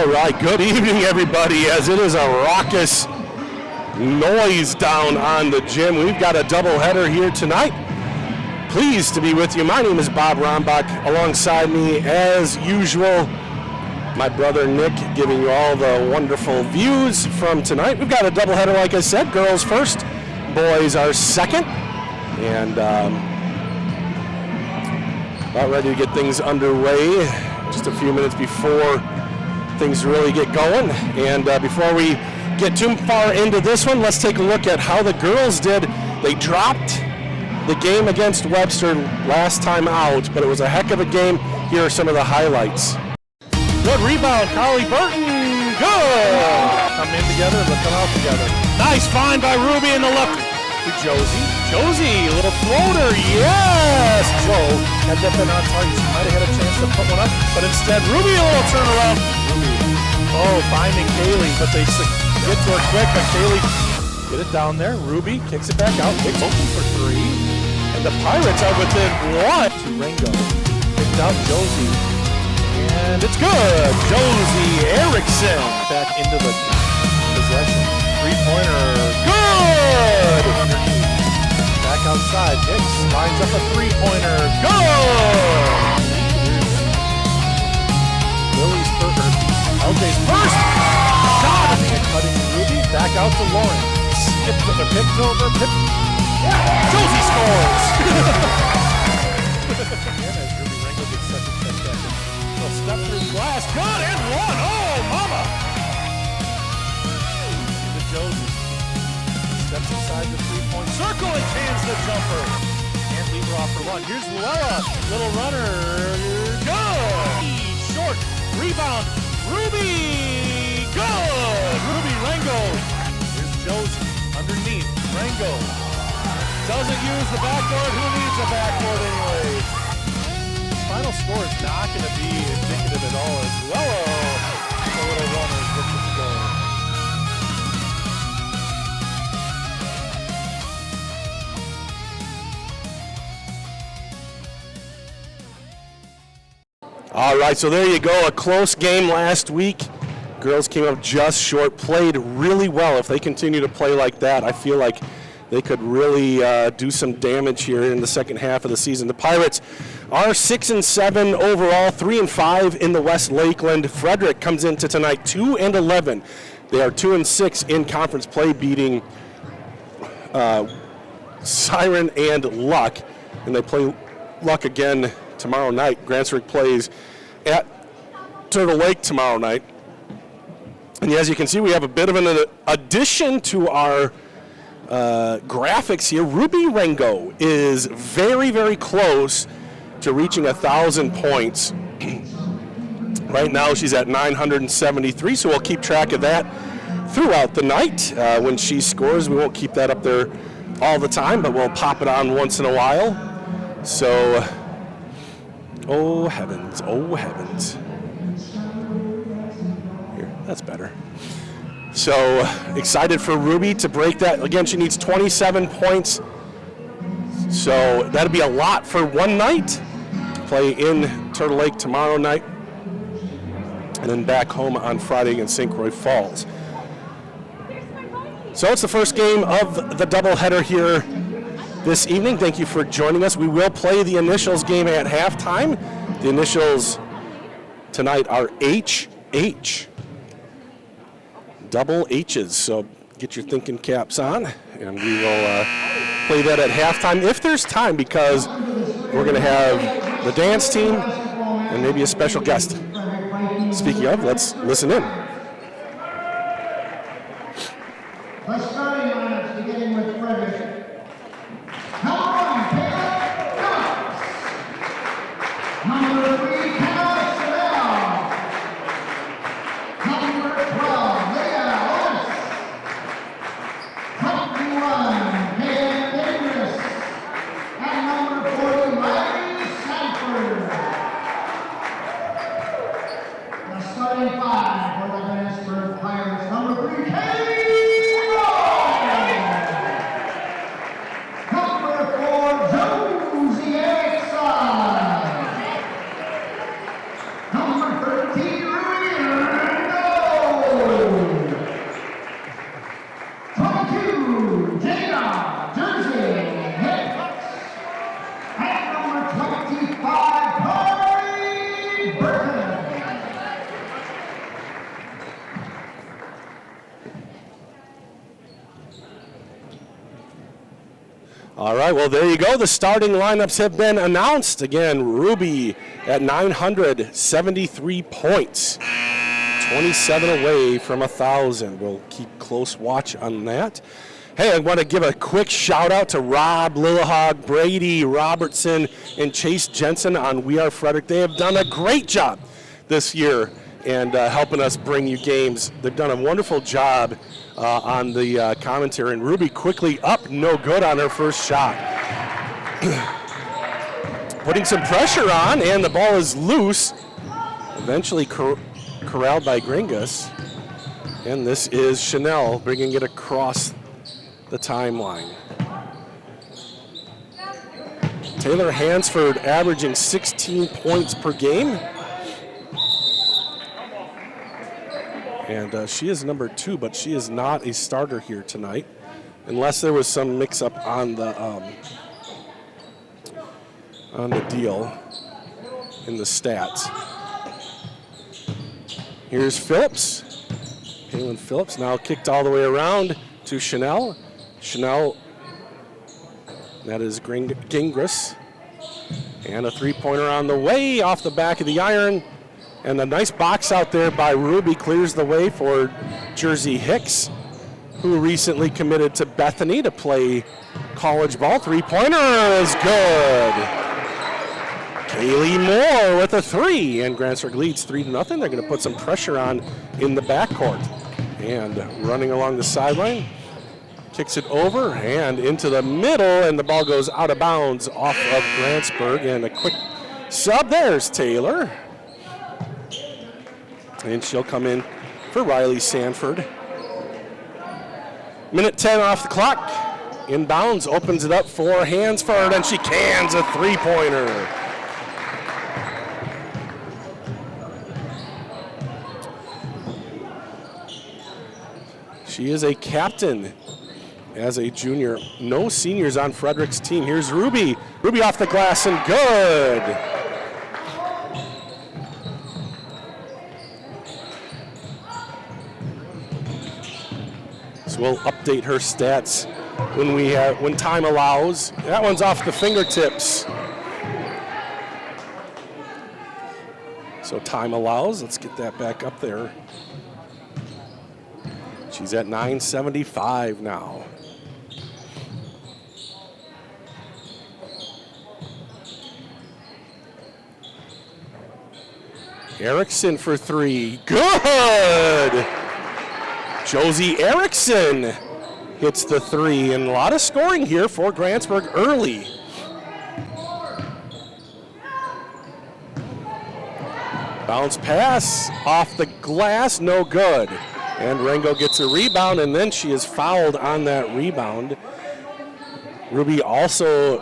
All right, good evening, everybody, as it is a raucous noise down on the gym. We've got a doubleheader here tonight. Pleased to be with you. My name is Bob Rombach. Alongside me, as usual, my brother Nick, giving you all the wonderful views from tonight. We've got a doubleheader, like I said, girls first, boys are second. And about ready to get things underway. Just a few minutes before things really get going. And before we get too far into this one, let's take a look at how the girls did. They dropped the game against Webster last time out, but it was a heck of a game. Here are some of the highlights. Good rebound, Carly Burton. Good. Come in together, let's come out together. Nice find by Ruby in the left. To Josie. Josie, a little floater, yes! Joe had that been on target. She might have had a chance to put one up, but instead, Ruby, a little turnaround. Ruby, finding Kaylee, but they get to her quick, but Kaylee get it down there. Ruby kicks it back out, kicks open for three, and the Pirates are within one. To Ringo, picked out Josie, and it's good. Josie Erickson back into the possession. Three-pointer, good! Back outside, Hicks lines up a three-pointer, good! Lily's first, LJ's first, got it! Cutting Ruby, back out to Lauren. Skipped to the picked over, Josie scores! Again, as Ruby Ringo gets set to check back in. Well, step through the glass, good, and one! Oh, mama! Josie steps inside the three-point circle and cans the jumper. Can't leave her off for one. Here's Luella, little runner, good. Short, rebound, Ruby, good. Ruby Rango. Here's Josie, underneath, Rango. Doesn't use the backboard, who needs a backboard anyway? The final score is not going to be indicative at all as Luella, the little runner, gets it to go. All right, so there you go. A close game last week. Girls came up just short, played really well. If they continue to play like that, I feel like they could really do some damage here in the second half of the season. The Pirates are 6-7 overall, 3-5 in the West Lakeland. Frederic comes into tonight 2-11. They are 2-6 in conference play, beating Siren and Luck, and they play Luck again tomorrow night. Grantsburg plays at Turtle Lake tomorrow night. And as you can see, we have a bit of an addition to our graphics here. Ruby Rango is very, very close to reaching 1,000 points. Right now she's at 973, so we'll keep track of that throughout the night. When she scores, we won't keep that up there all the time, but we'll pop it on once in a while. So oh heavens, oh heavens. Here, that's better. So excited for Ruby to break that. Again, she needs 27 points. So that'll be a lot for one night. Play in Turtle Lake tomorrow night. And then back home on Friday against St. Croix Falls. So it's the first game of the doubleheader here this evening. Thank you for joining us. We will play the initials game at halftime. The initials tonight are HH. Double H's. So get your thinking caps on, and we will play that at halftime if there's time, because we're going to have the dance team and maybe a special guest. Speaking of, let's listen in. The starting lineups beginning with Frederic. Number 3, Hannah Chanel. Number 12, Leah Otis. Number 1, Pam Dangerous. And number 40, Riley Sanford. The starting 5 for the All right, well, there you go. The starting lineups have been announced. Again, Ruby at 973 points, 27 away from 1,000. We'll keep close watch on that. Hey, I want to give a quick shout out to Rob Lillehog, Brady Robertson, and Chase Jensen on We Are Frederic. They have done a great job this year and helping us bring you games. They've done a wonderful job on the commentary. And Ruby quickly up, no good on her first shot. Putting some pressure on, and the ball is loose. Eventually corralled by Gringus. And this is Chanel bringing it across the timeline. Taylor Hansford averaging 16 points per game. And she is number 2, but she is not a starter here tonight, unless there was some mix-up on the deal in the stats. Here's Phillips, Kaylin Phillips, now kicked all the way around to Chanel. Chanel, that is Gingras, and a three-pointer on the way off the back of the iron. And a nice box out there by Ruby clears the way for Jersey Hicks, who recently committed to Bethany to play college ball. Three-pointer is good. Kaylee Moore with a 3, and Grantsburg leads 3-0. They're going to put some pressure on in the backcourt. And running along the sideline, kicks it over and into the middle, and the ball goes out of bounds off of Grantsburg. And a quick sub, there's Taylor. And she'll come in for Riley Sanford. Minute 10 off the clock. Inbounds, opens it up for Hansford, and she cans a three-pointer. She is a captain as a junior. No seniors on Frederic's team. Here's Ruby. Ruby off the glass and good. We'll update her stats when time allows. That one's off the fingertips. So time allows. Let's get that back up there. She's at 975 now. Erickson for 3. Good! Josie Erickson hits the 3, and a lot of scoring here for Grantsburg early. Bounce pass off the glass, no good. And Rango gets a rebound, and then she is fouled on that rebound. Ruby also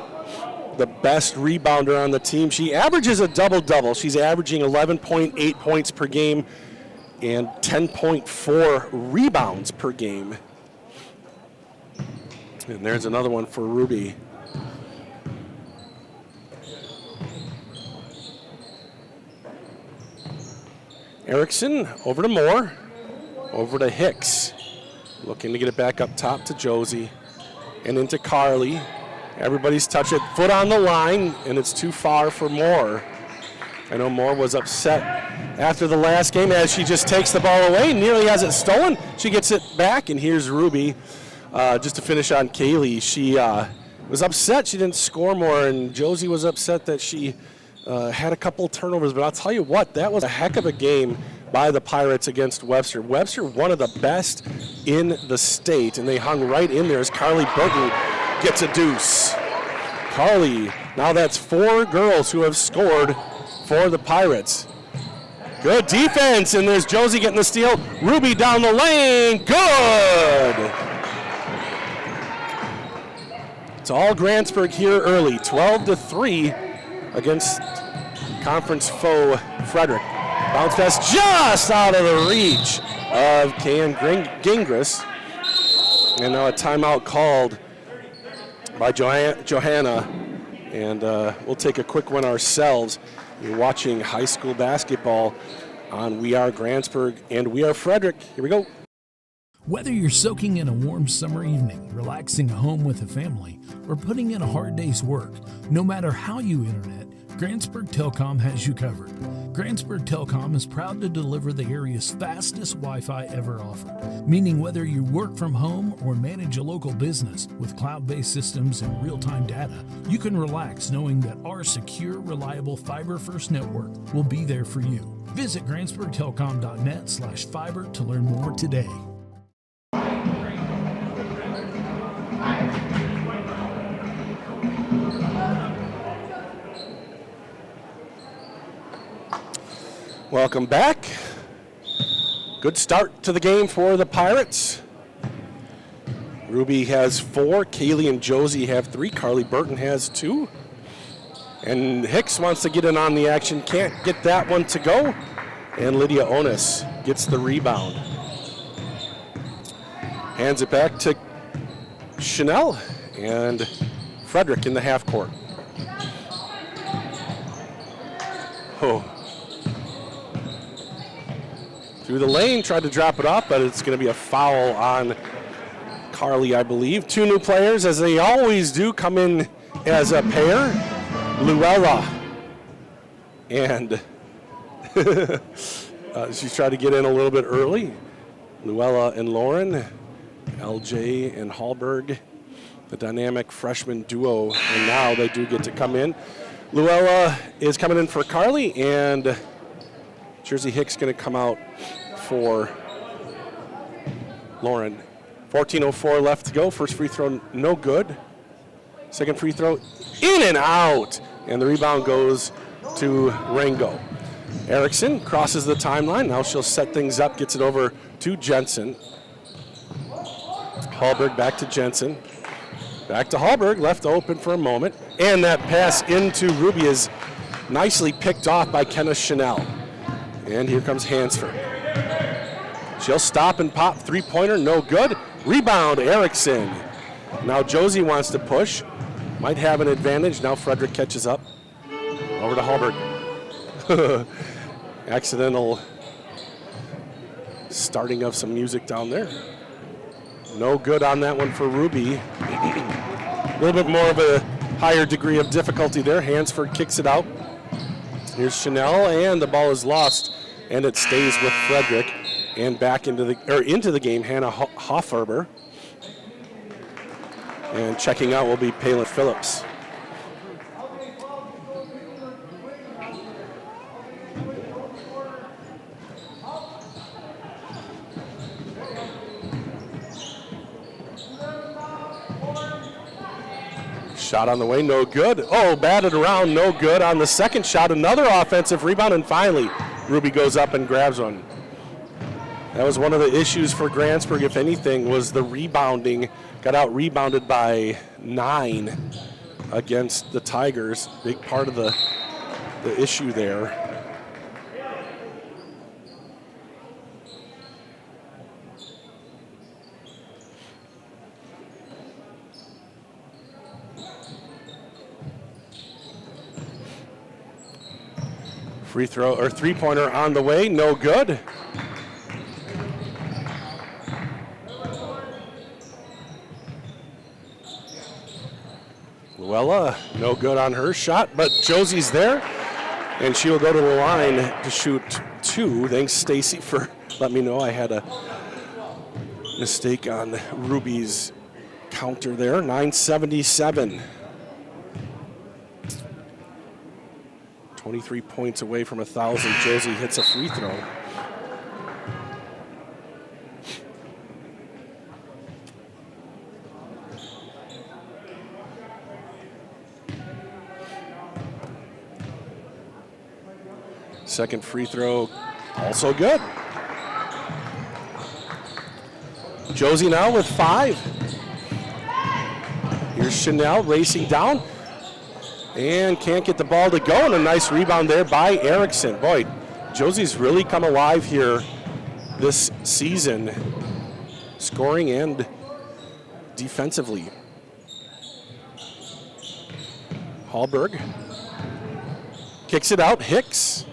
the best rebounder on the team. She averages a double-double. She's averaging 11.8 points per game and 10.4 rebounds per game. And there's another one for Ruby. Erickson over to Moore, over to Hicks. Looking to get it back up top to Josie and into Carly. Everybody's touched it, foot on the line, and it's too far for Moore. I know Moore was upset after the last game as she just takes the ball away, nearly has it stolen. She gets it back, and here's Ruby. Just to finish on Kaylee, she was upset she didn't score more, and Josie was upset that she had a couple turnovers. But I'll tell you what, that was a heck of a game by the Pirates against Webster. Webster, one of the best in the state, and they hung right in there as Carly Burton gets a deuce. Carly, now that's 4 girls who have scored for the Pirates. Good defense, and there's Josie getting the steal. Ruby down the lane, good! It's all Grantsburg here early, 12-3 against conference foe Frederic. Bounce pass just out of the reach of Kayan Gingras. And now a timeout called by Johanna. And we'll take a quick one ourselves. You're watching high school basketball on We Are Grantsburg and We Are Frederic. Here we go. Whether you're soaking in a warm summer evening, relaxing at home with a family, or putting in a hard day's work, no matter how you internet, Grantsburg Telecom has you covered. Grantsburg Telecom is proud to deliver the area's fastest Wi-Fi ever offered, meaning whether you work from home or manage a local business with cloud-based systems and real-time data, you can relax knowing that our secure, reliable fiber-first network will be there for you. Visit grantsburgtelecom.net/fiber to learn more today. Welcome back. Good start to the game for the Pirates. Ruby has 4, Kaylee and Josie have 3, Carly Burton has 2. And Hicks wants to get in on the action, can't get that one to go. And Lydia Onis gets the rebound. Hands it back to Chanel and Frederic in the half court. Oh. Through the lane, tried to drop it off, but it's going to be a foul on Carly, I believe. 2 new players, as they always do, come in as a pair. Luella and she's tried to get in a little bit early. Luella and Lauren, LJ and Hallberg, the dynamic freshman duo, and now they do get to come in. Luella is coming in for Carly, and Jersey Hicks going to come out for Lauren. 14:04 left to go. First free throw, no good. Second free throw, in and out. And the rebound goes to Rango. Erickson crosses the timeline. Now she'll set things up, gets it over to Jensen. Hallberg back to Jensen. Back to Hallberg, left open for a moment. And that pass into Ruby is nicely picked off by Kenneth Chanel. And here comes Hansford. She'll stop and pop, three-pointer, no good. Rebound, Erickson. Now Josie wants to push. Might have an advantage. Now Frederic catches up. Over to Hallberg. Accidental starting of some music down there. No good on that one for Ruby. A little bit more of a higher degree of difficulty there. Hansford kicks it out. Here's Chanel, and the ball is lost, and it stays with Frederic. And back into the game, Hannah Hofferber. And checking out will be Palin Phillips. Shot on the way, no good. Oh, batted around, no good. On the second shot, another offensive rebound, and finally, Ruby goes up and grabs one. That was one of the issues for Grantsburg, if anything, was the rebounding. Got out rebounded by 9 against the Tigers. Big part of the issue there. Free throw or three-pointer on the way, no good. Luella, no good on her shot, but Josie's there, and she will go to the line to shoot 2. Thanks, Stacy, for letting me know I had a mistake on Ruby's counter there. 9:77. 23 points away from 1,000. Josie hits a free throw. Second free throw, also good. Josie now with 5. Here's Chanel racing down and can't get the ball to go, and a nice rebound there by Erickson. Boy, Josie's really come alive here this season, scoring and defensively. Hallberg kicks it out, Hicks.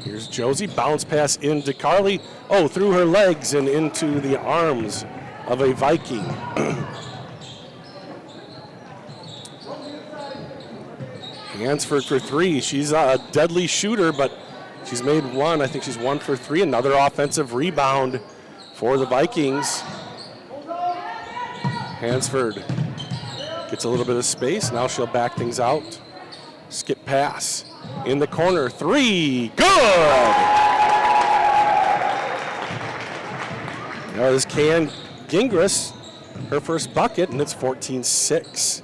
Here's Here's Josie, bounce pass into Carly. Oh, through her legs and into the arms of a Viking. Hansford for three. She's a deadly shooter, but she's made one. I think she's 1 for 3. Another offensive rebound for the Vikings. Hansford gets a little bit of space. Now she'll back things out. Skip pass in the corner. 3. Good! Now this Can Gingras, her first bucket, and it's 14-6.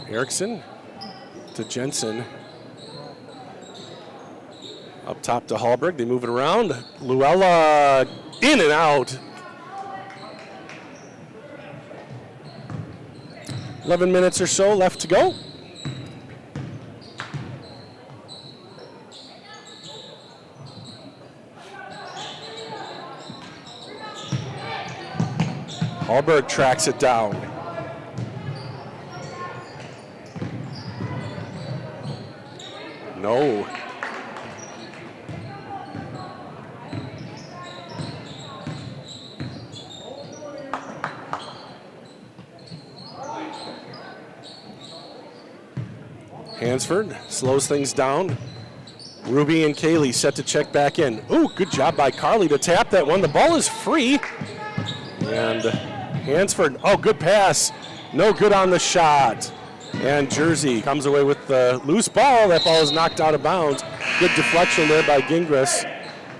Erickson to Jensen. Up top to Hallberg. They move it around. Luella in and out. 11 minutes or so left to go. Hallberg tracks it down. No. Hansford slows things down. Ruby and Kaylee set to check back in. Ooh, good job by Carly to tap that one. The ball is free. And Hansford, oh, good pass. No good on the shot. And Jersey comes away with the loose ball. That ball is knocked out of bounds. Good deflection there by Gingras.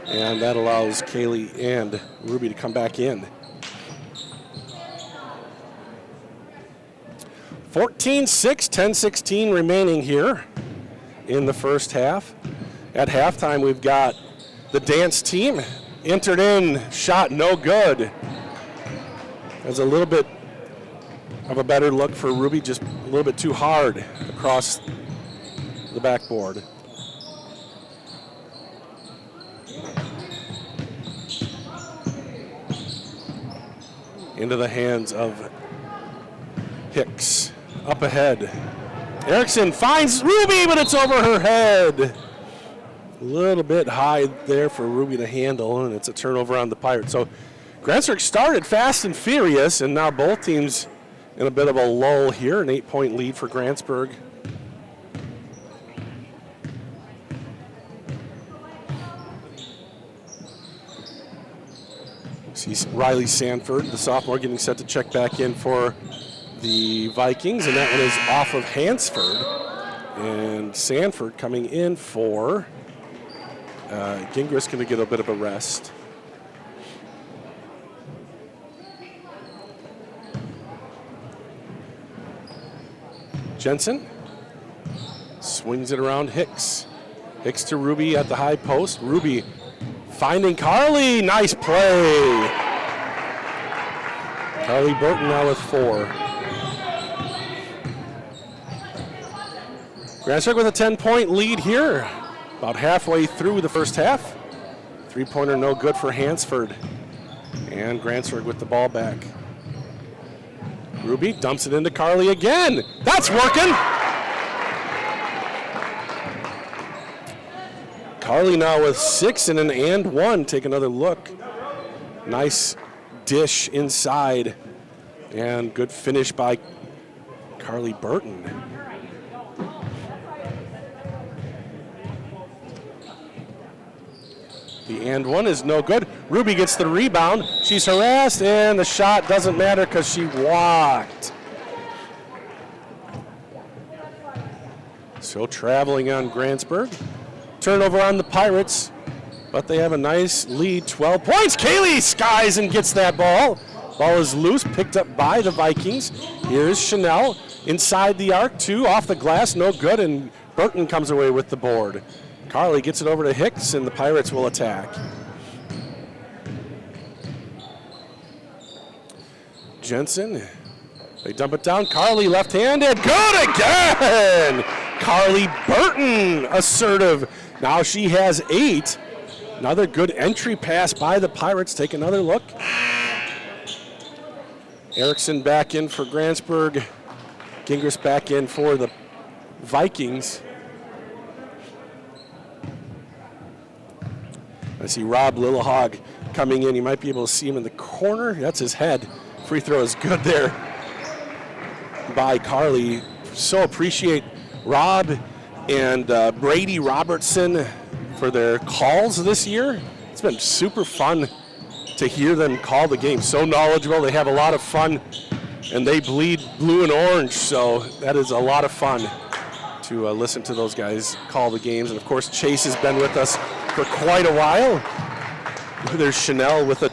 And that allows Kaylee and Ruby to come back in. 14-6, 10-16 remaining here in the first half. At halftime, we've got the dance team. Entered in, shot no good. There's a little bit of a better look for Ruby, just a little bit too hard across the backboard. Into the hands of Hicks. Up ahead. Erickson finds Ruby, but it's over her head. A little bit high there for Ruby to handle, and it's a turnover on the Pirates. So Grantsburg started fast and furious, and now both teams in a bit of a lull here, an 8-point lead for Grantsburg. See Riley Sanford, the sophomore, getting set to check back in for the Vikings, and that one is off of Hansford. And Sanford coming in for Gingras, going to get a bit of a rest. Jensen swings it around Hicks. Hicks to Ruby at the high post. Ruby finding Carly. Nice play. Carly Burton now with 4. Grantsburg with a 10-point lead here. About halfway through the first half. 3-pointer no good for Hansford. And Grantsburg with the ball back. Ruby dumps it into Carly again. That's working. Carly now with 6 and an and 1. Take another look. Nice dish inside. And good finish by Carly Burton. The and 1 is no good. Ruby gets the rebound. She's harassed, and the shot doesn't matter because she walked. So traveling on Grantsburg. Turnover on the Pirates, but they have a nice lead, 12 points. Kaylee skies and gets that ball. Ball is loose, picked up by the Vikings. Here's Chanel inside the arc, 2 off the glass, no good, and Burton comes away with the board. Carly gets it over to Hicks, and the Pirates will attack. Jensen, they dump it down. Carly left-handed, good again! Carly Burton, assertive. Now she has 8. Another good entry pass by the Pirates. Take another look. Erickson back in for Grantsburg. Gingras back in for the Vikings. I see Rob Lillehog coming in. You might be able to see him in the corner. That's his head. Free throw is good there by Carly. So appreciate Rob and Brady Robertson for their calls this year. It's been super fun to hear them call the game. So knowledgeable. They have a lot of fun, and they bleed blue and orange. So that is a lot of fun to listen to those guys call the games. And, of course, Chase has been with us for quite a while. There's Chanel with a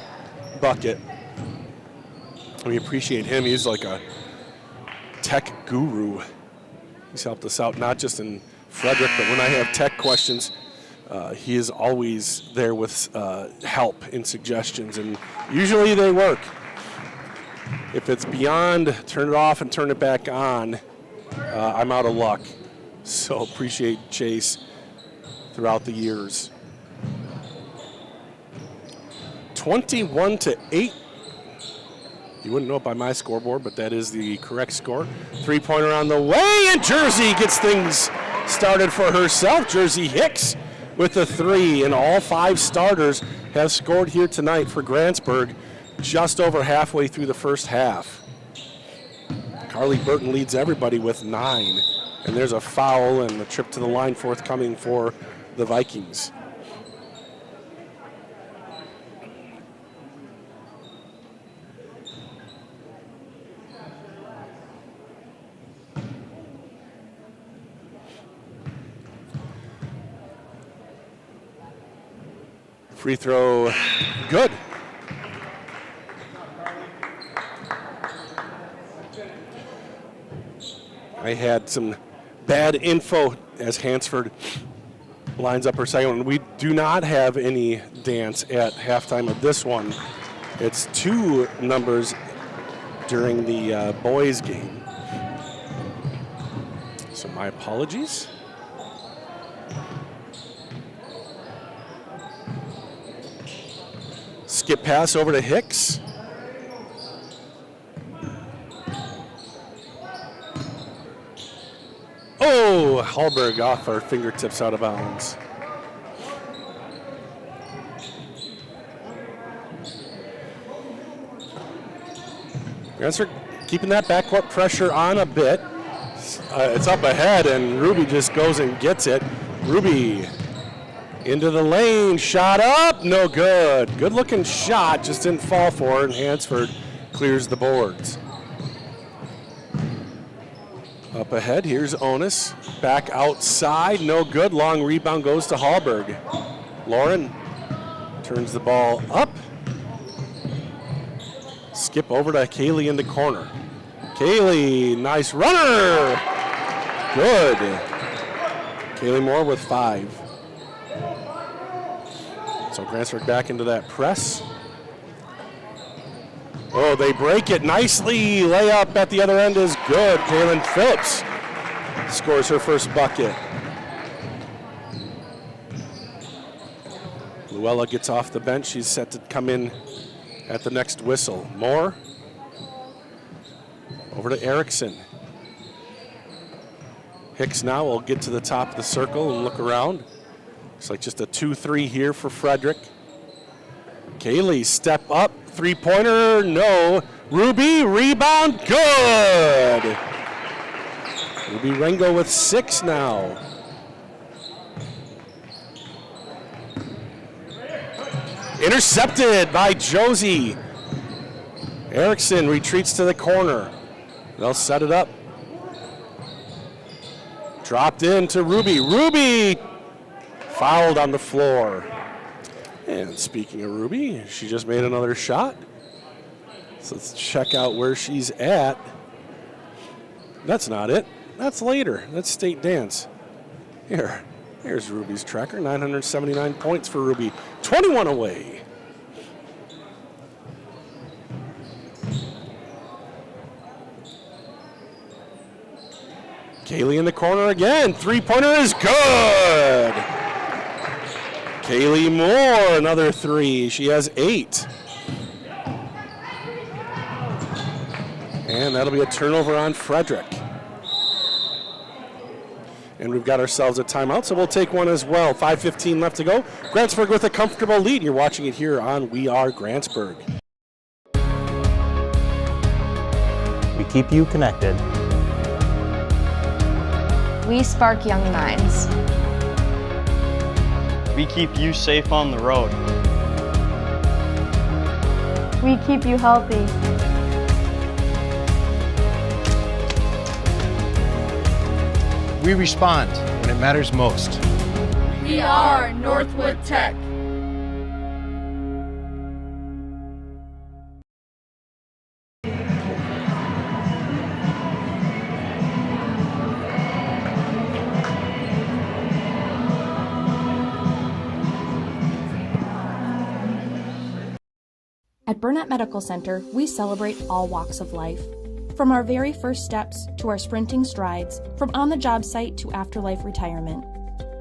bucket. We appreciate him. He's like a tech guru. He's helped us out not just in Frederic, but when I have tech questions, he is always there with help and suggestions, and usually they work. If it's beyond turn it off and turn it back on, I'm out of luck. So appreciate Chase throughout the years. 21-8. You wouldn't know it by my scoreboard, but that is the correct score. Three-pointer on the way, and Jersey gets things started for herself. Jersey Hicks with the three, and all 5 starters have scored here tonight for Grantsburg just over halfway through the first half. Carly Burton leads everybody with 9, and there's a foul and a trip to the line forthcoming for the Vikings. Free throw, good. I had some bad info as Hansford lines up her second one. We do not have any dance at halftime of this one. It's 2 numbers during the boys' game. So my apologies. Skip pass over to Hicks. Oh, Hallberg off our fingertips out of bounds. Grantsburg keeping that backcourt pressure on a bit. It's up ahead, and Ruby just goes and gets it. Ruby into the lane, shot up, no good. Good looking shot, just didn't fall for it, and Hansford clears the boards. Up ahead, here's Onus. Back outside, no good. Long rebound goes to Hallberg. Lauren turns the ball up. Skip over to Kaylee in the corner. Kaylee, nice runner. Good. Kaylee Moore with 5. So Grantsburg back into that press. Oh, they break it nicely. Layup at the other end is good. Kaylin Phillips scores her first bucket. Luella gets off the bench. She's set to come in at the next whistle. Moore over to Erickson. Hicks now will get to the top of the circle and look around. Looks like just a 2-3 here for Frederic. Kaylee, step up, 3-pointer, no. Ruby, rebound, good. Ruby Rengo with 6 now. Intercepted by Josie. Erickson retreats to the corner. They'll set it up. Dropped in to Ruby. Ruby fouled on the floor. And speaking of Ruby, she just made another shot. So let's check out where she's at. That's not it. That's later. That's state dance. Here's Ruby's tracker. 979 points for Ruby. 21 away. Kaylee in the corner again. 3-pointer is good. Kaylee Moore, another 3. She has 8. And that'll be a turnover on Frederic. And we've got ourselves a timeout, so we'll take one as well. 5:15 left to go. Grantsburg with a comfortable lead. You're watching it here on We Are Grantsburg. We keep you connected. We spark young minds. We keep you safe on the road. We keep you healthy. We respond when it matters most. We are Northwood Tech. At Burnett Medical Center, we celebrate all walks of life. From our very first steps to our sprinting strides, from on-the-job site to afterlife retirement.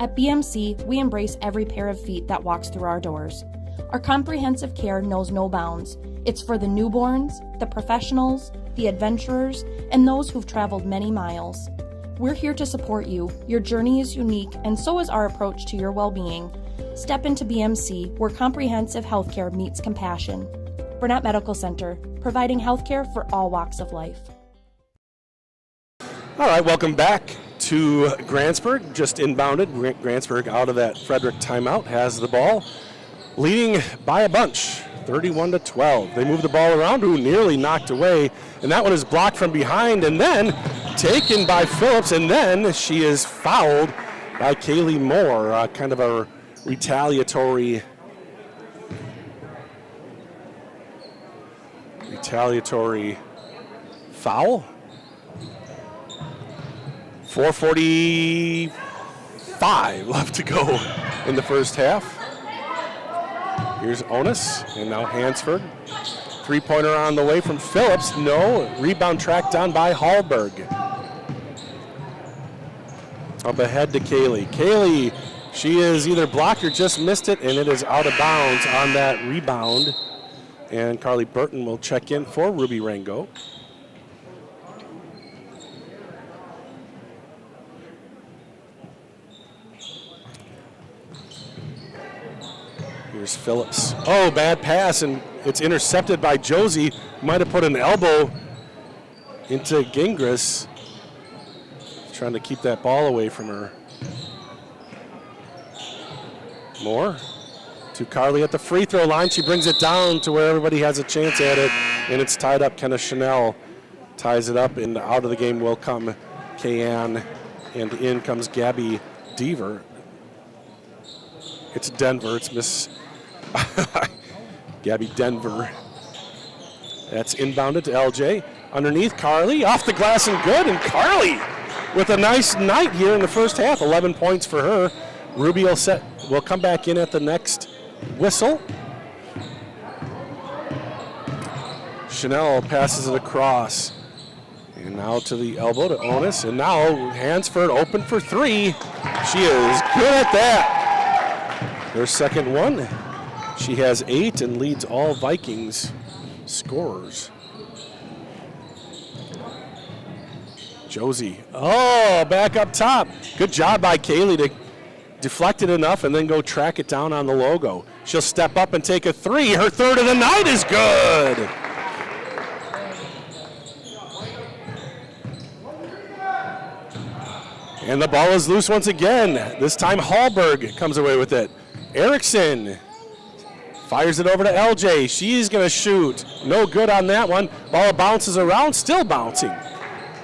At BMC, we embrace every pair of feet that walks through our doors. Our comprehensive care knows no bounds. It's for the newborns, the professionals, the adventurers, and those who've traveled many miles. We're here to support you. Your journey is unique, and so is our approach to your well-being. Step into BMC, where comprehensive healthcare meets compassion. Burnett Medical Center, providing healthcare for all walks of life. All right, welcome back to Grantsburg. Just inbounded. Grantsburg out of that Frederic timeout has the ball, leading by a bunch, 31-12. They move the ball around, nearly knocked away, and that one is blocked from behind and then taken by Phillips, and then she is fouled by Kaylee Moore, kind of a retaliatory foul. 4:45 left to go in the first half. Here's Onus, and now Hansford. Three-pointer on the way from Phillips. No. Rebound tracked down by Hallberg. Up ahead to Kaylee. Kaylee, she is either blocked or just missed it, and it is out of bounds on that rebound. And Carly Burton will check in for Ruby Rango. Here's Phillips. Oh, bad pass, and it's intercepted by Josie. Might have put an elbow into Gingras. Trying to keep that ball away from her. Moore to Carly at the free throw line. She brings it down to where everybody has a chance at it, and it's tied up. Kenna Chanel ties it up, and out of the game will come Kayan, and in comes Gabby Deaver. It's Denver. It's Miss Gabby Denver. That's inbounded to LJ. Underneath, Carly. Off the glass and good, and Carly with a nice night here in the first half. 11 points for her. Ruby will come back in at the next whistle. Chanel passes it across. And now to the elbow to Onus. And now Hansford open for three. She is good at that. Her second one. She has 8 and leads all Vikings scorers. Josie. Oh, back up top. Good job by Kaylee to deflect it enough and then go track it down on the logo. She'll step up and take a three. Her third of the night is good. And the ball is loose once again. This time Hallberg comes away with it. Erickson fires it over to LJ. She's going to shoot. No good on that one. Ball bounces around, still bouncing.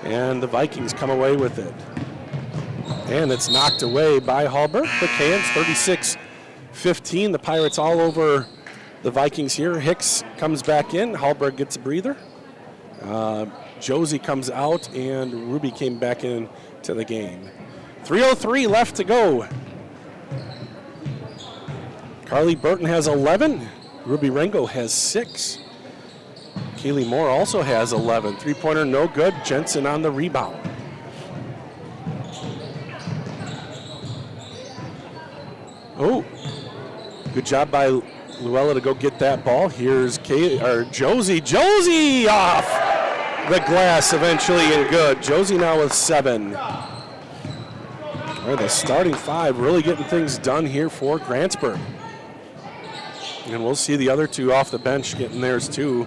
And the Vikings come away with it. And it's knocked away by Hallberg. Quick hands, 36-15. The Pirates all over the Vikings here. Hicks comes back in. Hallberg gets a breather. Josie comes out, and Ruby came back in to the game. 3:03 left to go. Carly Burton has 11. Ruby Rango has 6. Kaylee Moore also has 11. Three-pointer, no good. Jensen on the rebound. Oh, good job by Luella to go get that ball. Here's Josie. Josie off the glass eventually, and good. Josie now with 7. All right, the starting five really getting things done here for Grantsburg. And we'll see the other two off the bench getting theirs too.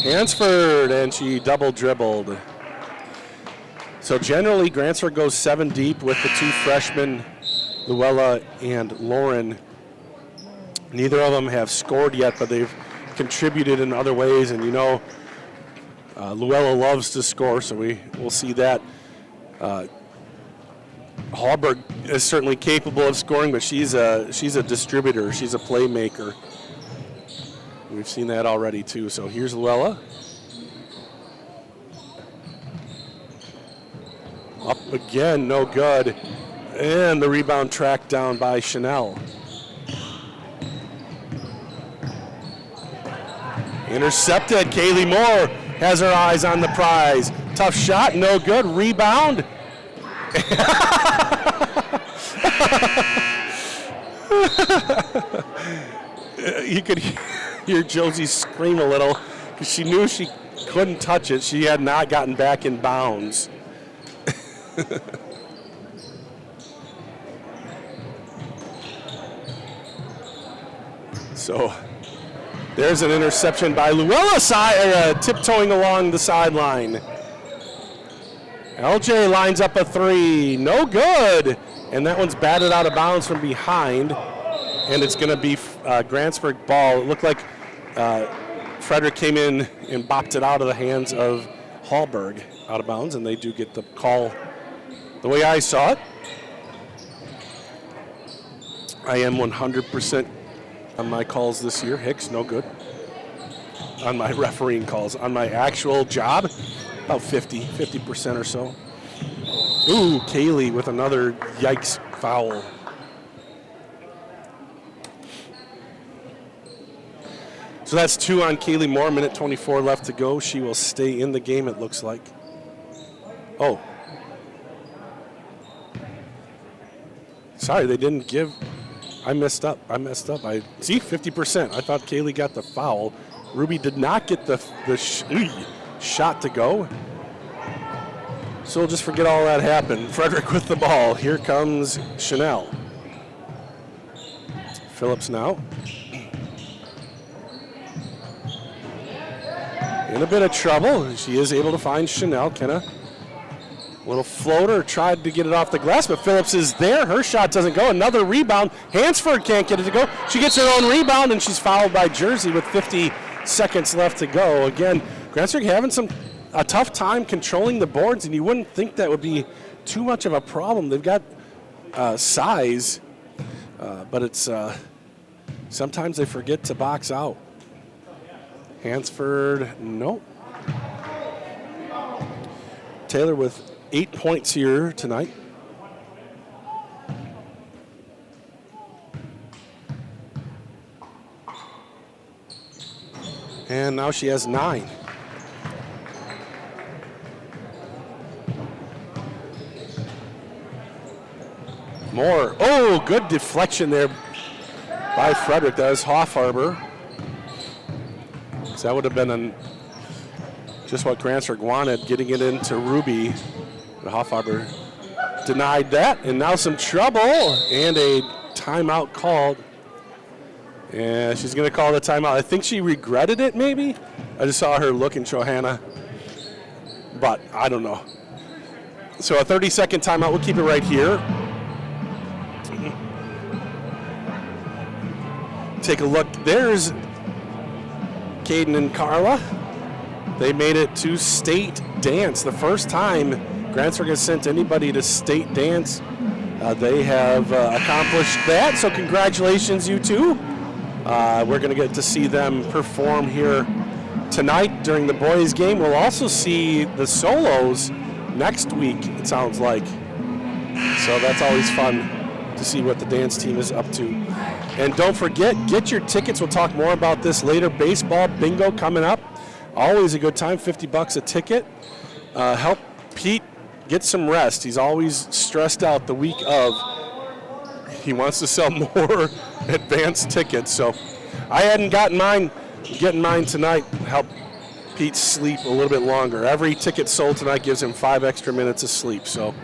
Hansford, and she double dribbled. So generally, Grantsburg goes 7 deep with the 2 freshmen, Luella and Lauren. Neither of them have scored yet, but they've contributed in other ways. And you know, Luella loves to score, so we'll see that. Hallberg is certainly capable of scoring, but she's a distributor. She's a playmaker. We've seen that already too. So here's Luella. Up again, no good. And the rebound tracked down by Chanel. Intercepted. Kaylee Moore has her eyes on the prize. Tough shot, no good. Rebound. You could hear Josie scream a little because she knew she couldn't touch it. She had not gotten back in bounds. So there's an interception by Luella, tiptoeing along the sideline. LJ lines up a 3, no good. And that one's batted out of bounds from behind. And it's going to be Grantsburg ball. It looked like Frederic came in and bopped it out of the hands of Hallberg out of bounds, and they do get the call the way I saw it. I am 100% on my calls this year. Hicks, no good. On my refereeing calls. On my actual job, about 50% or so. Ooh, Kaylee with another yikes foul. So that's 2 on Kaylee Moore, minute 24 left to go. She will stay in the game, it looks like. Oh. Sorry, they didn't give. I messed up. I see 50%. I thought Kaylee got the foul. Ruby did not get the shot to go. So we'll just forget all that happened. Frederic with the ball. Here comes Chanel. Phillips now. In a bit of trouble. She is able to find Chanel. Kenna. Little floater, tried to get it off the glass, but Phillips is there. Her shot doesn't go. Another rebound. Hansford can't get it to go. She gets her own rebound, and she's fouled by Jersey with 50 seconds left to go. Again, Grantsburg having a tough time controlling the boards, and you wouldn't think that would be too much of a problem. They've got size, but it's sometimes they forget to box out. Hansford, nope. Taylor with 8 points here tonight. And now she has 9. Moore. Oh, good deflection there by Frederic. That was Hoffarber. So that would have been just what Grantsburg wanted, getting it into Ruby. But Hoffarber denied that. And now some trouble and a timeout called. And she's going to call the timeout. I think she regretted it, maybe. I just saw her look in Johanna. But I don't know. So a 30-second timeout. We'll keep it right here. Take a look. There's Caden and Carla. They made it to state dance. The first time Grantsburg has sent anybody to state dance. They have accomplished that. So congratulations, you two. We're going to get to see them perform here tonight during the boys' game. We'll also see the solos next week, it sounds like. So that's always fun to see what the dance team is up to. And don't forget, get your tickets. We'll talk more about this later. Baseball bingo coming up. Always a good time, $50 a ticket. Help Pete get some rest. He's always stressed out the week of. He wants to sell more advanced tickets. So I hadn't gotten mine. Getting mine tonight. Help Pete sleep a little bit longer. Every ticket sold tonight gives him 5 extra minutes of sleep. So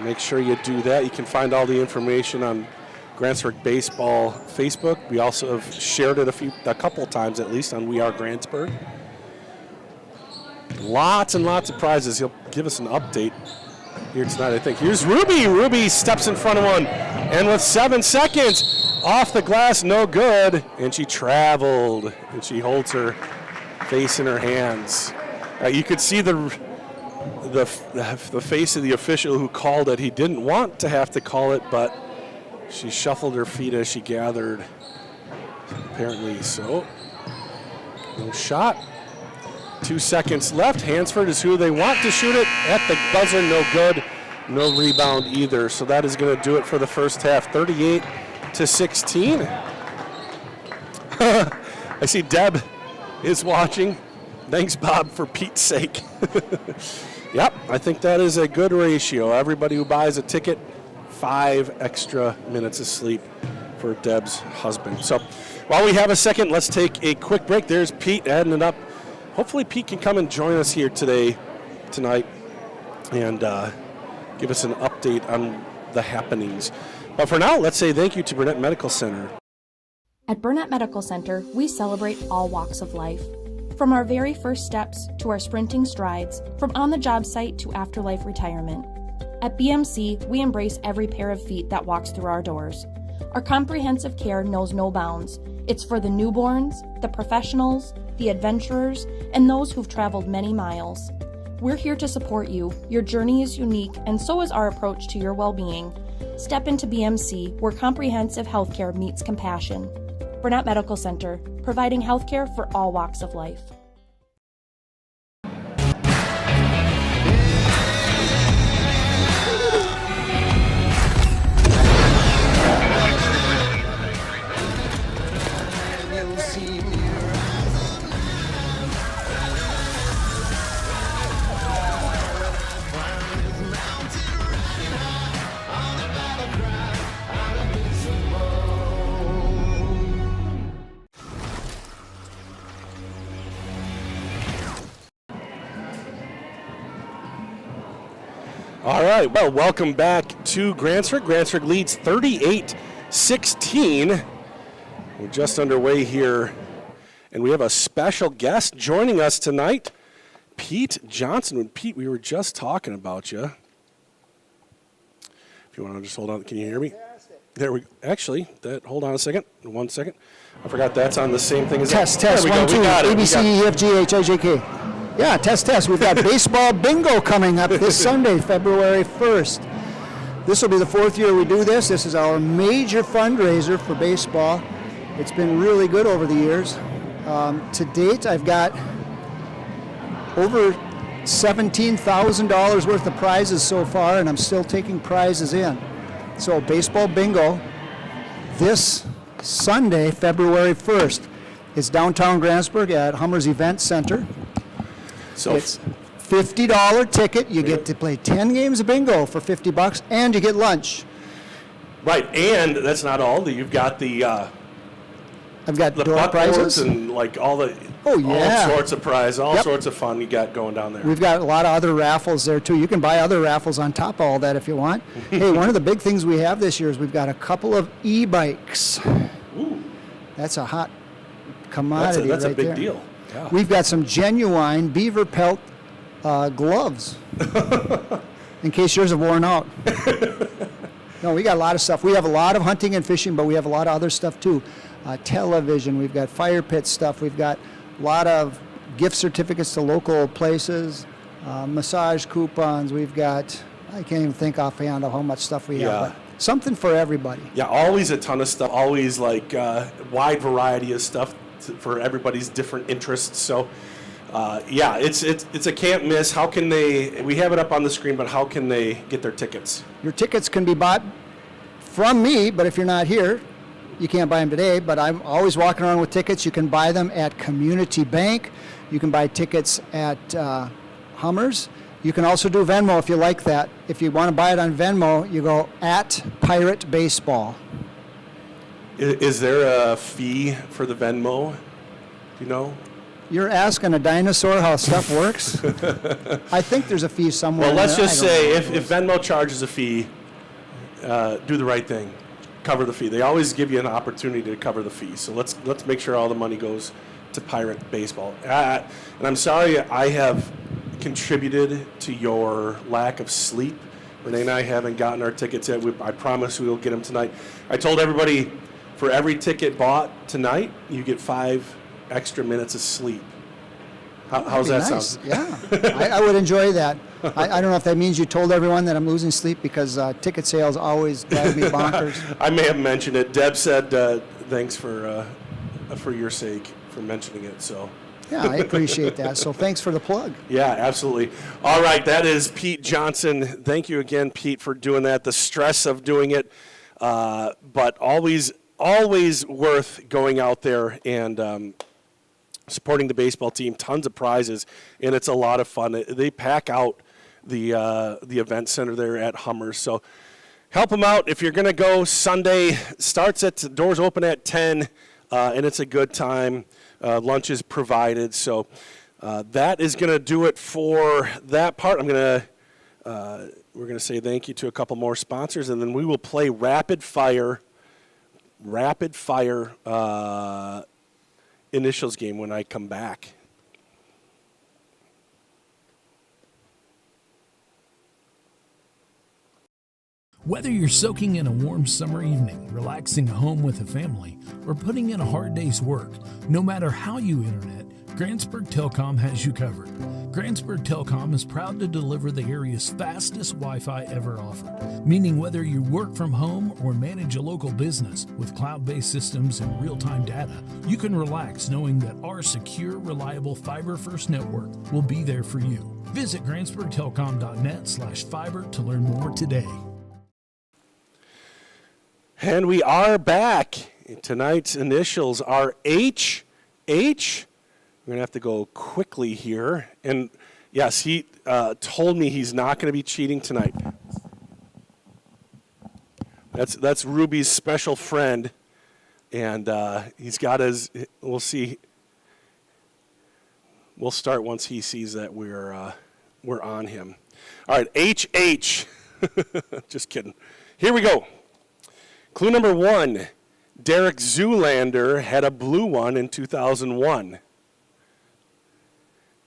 make sure you do that. You can find all the information on Grantsburg Baseball Facebook. We also have shared it a couple times at least on We Are Grantsburg. Lots and lots of prizes. He'll give us an update here tonight, I think. Here's Ruby. Ruby steps in front of one, and with 7 seconds, off the glass, no good. And she traveled, and she holds her face in her hands. You could see the face of the official who called it. He didn't want to have to call it, but she shuffled her feet as she gathered. Apparently so. No shot. 2 seconds left. Hansford is who they want to shoot it at the buzzer. No good. No rebound either. So that is going to do it for the first half. 38-16. I see Deb is watching. Thanks, Bob, for Pete's sake. Yep, I think that is a good ratio. Everybody who buys a ticket, 5 extra minutes of sleep for Deb's husband. So while we have a second, let's take a quick break. There's Pete adding it up. Hopefully Pete can come and join us here tonight, and give us an update on the happenings. But for now, let's say thank you to Burnett Medical Center. At Burnett Medical Center, we celebrate all walks of life. From our very first steps to our sprinting strides, from on the job site to afterlife retirement. At BMC, we embrace every pair of feet that walks through our doors. Our comprehensive care knows no bounds. It's for the newborns, the professionals, the adventurers, and those who've traveled many miles. We're here to support you. Your journey is unique, and so is our approach to your well-being. Step into BMC, where comprehensive healthcare meets compassion. Burnett Medical Center, providing healthcare for all walks of life. All right, well, welcome back to Grantsburg. Grantsburg leads 38-16. We're just underway here, and we have a special guest joining us tonight, Pete Johnson. And Pete, we were just talking about you. If you want to just hold on, can you hear me? There we go. Actually, hold on a second. 1 second. I forgot that's on the same thing as test. There we 1, go. 2, We got it. A, B, C, E, F, G, H, I, J, K. Yeah, test. We've got baseball bingo coming up this Sunday, February 1st. This will be the 4th year we do this. This is our major fundraiser for baseball. It's been really good over the years. To date, I've got over $17,000 worth of prizes so far, and I'm still taking prizes in. So baseball bingo this Sunday, February 1st. It's downtown Grantsburg at Hummers Event Center. So it's $50 ticket. You get to play 10 games of bingo for $50, and you get lunch. Right, and that's not all. You've got the I've got the door butt prizes boards and like all the Oh, yeah. all sorts of prize, all Yep. sorts of fun you got going down there. We've got a lot of other raffles there too. You can buy other raffles on top of all that if you want. Hey, one of the big things we have this year is we've got a couple of e-bikes. Ooh, That's a hot commodity. that's a right big there. deal. Yeah. We've got some genuine beaver pelt gloves in case yours have worn out. No, we got a lot of stuff. We have a lot of hunting and fishing, but we have a lot of other stuff too. Television, we've got fire pit stuff, we've got a lot of gift certificates to local places, massage coupons, we've got, I can't even think offhand of how much stuff we have, but something for everybody. Yeah, always a ton of stuff, always like wide variety of stuff for everybody's different interests. So yeah, it's a can't miss. How can they, we have it up on the screen, but how can they get their tickets? Your tickets can be bought from me, but if you're not here, you can't buy them today, but I'm always walking around with tickets. You can buy them at Community Bank. You can buy tickets at Hummers. You can also do Venmo if you like that. If you want to buy it on Venmo, you go at Pirate Baseball. Is there a fee for the Venmo? Do you know? You're asking a dinosaur how stuff works? I think there's a fee somewhere. Well, let's in there. just I don't say know. if Venmo charges a fee, do the right thing. Cover the fee. They always give you an opportunity to cover the fee. So let's make sure all the money goes to Pirate Baseball. And I'm sorry I have contributed to your lack of sleep. Renee and I haven't gotten our tickets yet. I promise we will get them tonight. I told everybody for every ticket bought tonight, you get 5 extra minutes of sleep. How's that Nice. sound? Yeah, I would enjoy that. I don't know if that means you told everyone that I'm losing sleep because ticket sales always drive me bonkers. I may have mentioned it. Deb said thanks for your sake for mentioning it. So. Yeah, I appreciate that. So thanks for the plug. Yeah, absolutely. All right, that is Pete Johnson. Thank you again, Pete, for doing that. The stress of doing it, but always worth going out there and supporting the baseball team. Tons of prizes, and it's a lot of fun. They pack out the event center there at Hummers. So help them out if you're going to go. Sunday doors open at 10, and it's a good time. Lunch is provided. So that is going to do it for that part. We're going to say thank you to a couple more sponsors, and then we will play rapid fire initials game when I come back. Whether you're soaking in a warm summer evening, relaxing at home with a family, or putting in a hard day's work, no matter how you internet, Grantsburg Telecom has you covered. Grantsburg Telecom is proud to deliver the area's fastest Wi-Fi ever offered, meaning whether you work from home or manage a local business with cloud-based systems and real-time data, you can relax knowing that our secure, reliable fiber-first network will be there for you. Visit GrantsburgTelecom.net/fiber to learn more today. And we are back. Tonight's initials are H. We're going to have to go quickly here. And yes, he told me he's not going to be cheating tonight. That's Ruby's special friend. And he's got his, we'll see. We'll start once he sees that we're on him. All right, HH. Just kidding. Here we go. Clue number 1, Derek Zoolander had a blue one in 2001.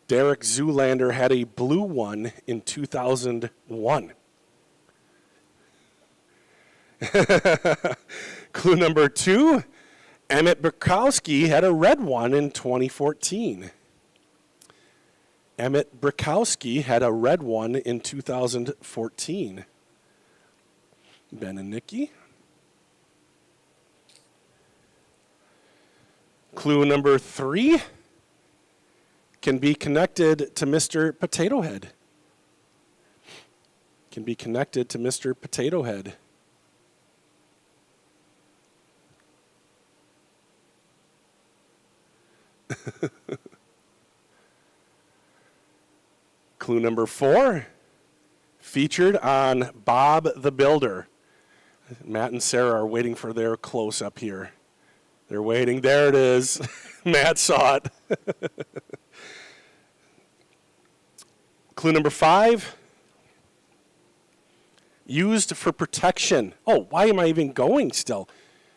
Derek Zoolander had a blue one in 2001. Clue number 2, Emmett Bukowski had a red one in 2014. Emmett Bukowski had a red one in 2014. Ben and Nikki. Clue number 3 can be connected to Mr. Potato Head. Can be connected to Mr. Potato Head. Clue number 4 featured on Bob the Builder. Matt and Sarah are waiting for their close-up here. They're waiting. There it is. Matt saw it. Clue number 5. Used for protection. Oh, why am I even going still?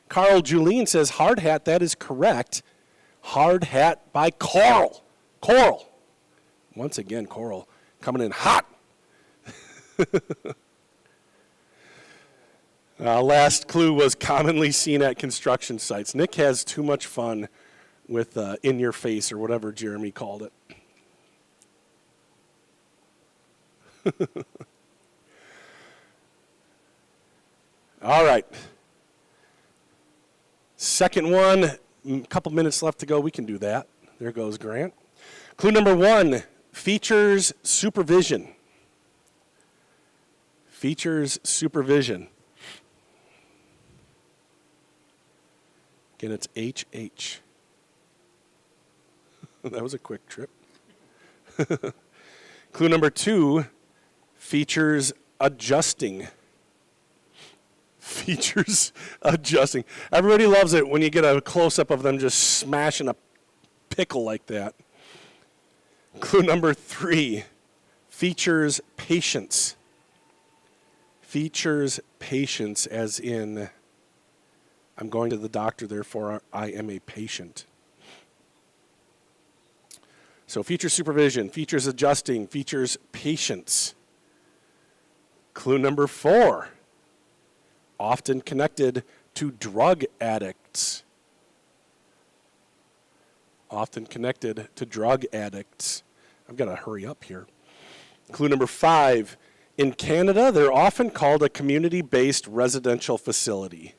Carl Julien says hard hat. That is correct. Hard hat by Coral. Coral. Once again, Coral coming in hot. Last clue was commonly seen at construction sites. Nick has too much fun with in your face or whatever Jeremy called it. All right. Second one, a couple minutes left to go. We can do that. There goes Grant. Clue number 1, features supervision. Features supervision. Again, it's HH. That was a quick trip. Clue number 2, features adjusting. Features adjusting. Everybody loves it when you get a close-up of them just smashing a pickle like that. Clue number 3, features patience. Features patience as in, I'm going to the doctor, therefore I am a patient. So features supervision, features adjusting, features patience. Clue number 4, often connected to drug addicts. Often connected to drug addicts. I've got to hurry up here. Clue number 5, in Canada, they're often called a community-based residential facility.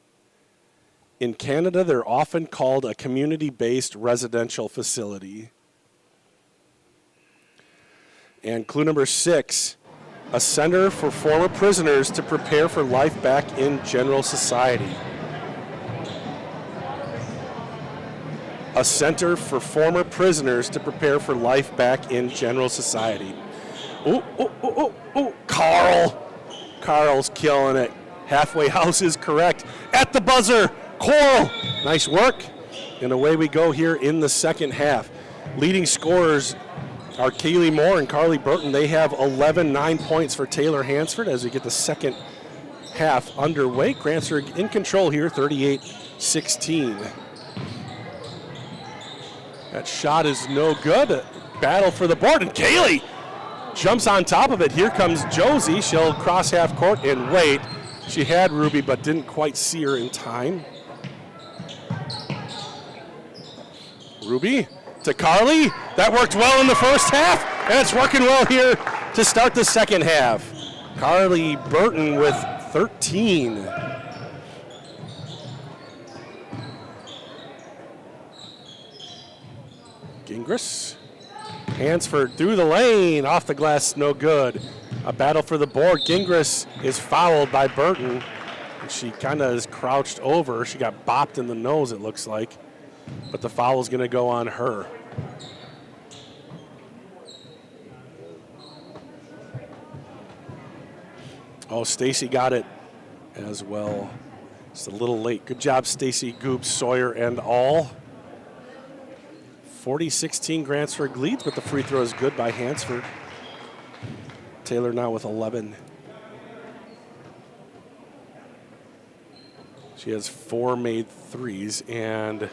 In Canada, they're often called a community-based residential facility. And clue number 6, a center for former prisoners to prepare for life back in general society. A center for former prisoners to prepare for life back in general society. Carl. Carl's killing it. Halfway house is correct. At the buzzer, Coral. Nice work. And away we go here in the second half. Leading scorers are Kaylee Moore and Carly Burton. They have 9 points for Taylor Hansford as we get the second half underway. Grantsburg in control here, 38-16. That shot is no good. Battle for the board, and Kaylee jumps on top of it. Here comes Josie. She'll cross half court and wait. She had Ruby, but didn't quite see her in time. Ruby to Carly. That worked well in the first half, and it's working well here to start the second half. Carly Burton with 13. Gingras. Hansford through the lane, off the glass, no good. A battle for the board. Gingras is fouled by Burton. And she kind of is crouched over. She got bopped in the nose, it looks like. But the foul is going to go on her. Oh, Stacy got it as well. It's a little late. Good job, Stacy, Goop, Sawyer, and all. 40-16 Grantsburg leads, but the free throw is good by Hansford. Taylor now with 11. She has 4 made threes, and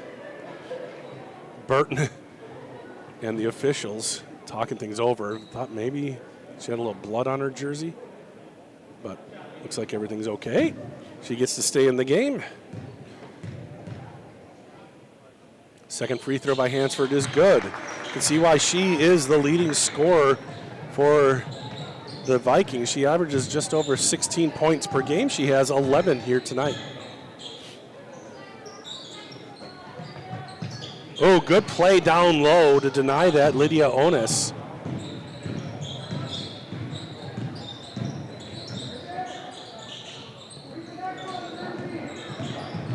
Burton and the officials talking things over. Thought maybe she had a little blood on her jersey, but looks like everything's okay. She gets to stay in the game. Second free throw by Hansford is good. You can see why she is the leading scorer for the Vikings. She averages just over 16 points per game. She has 11 here tonight. Oh, good play down low to deny that, Lydia Onis.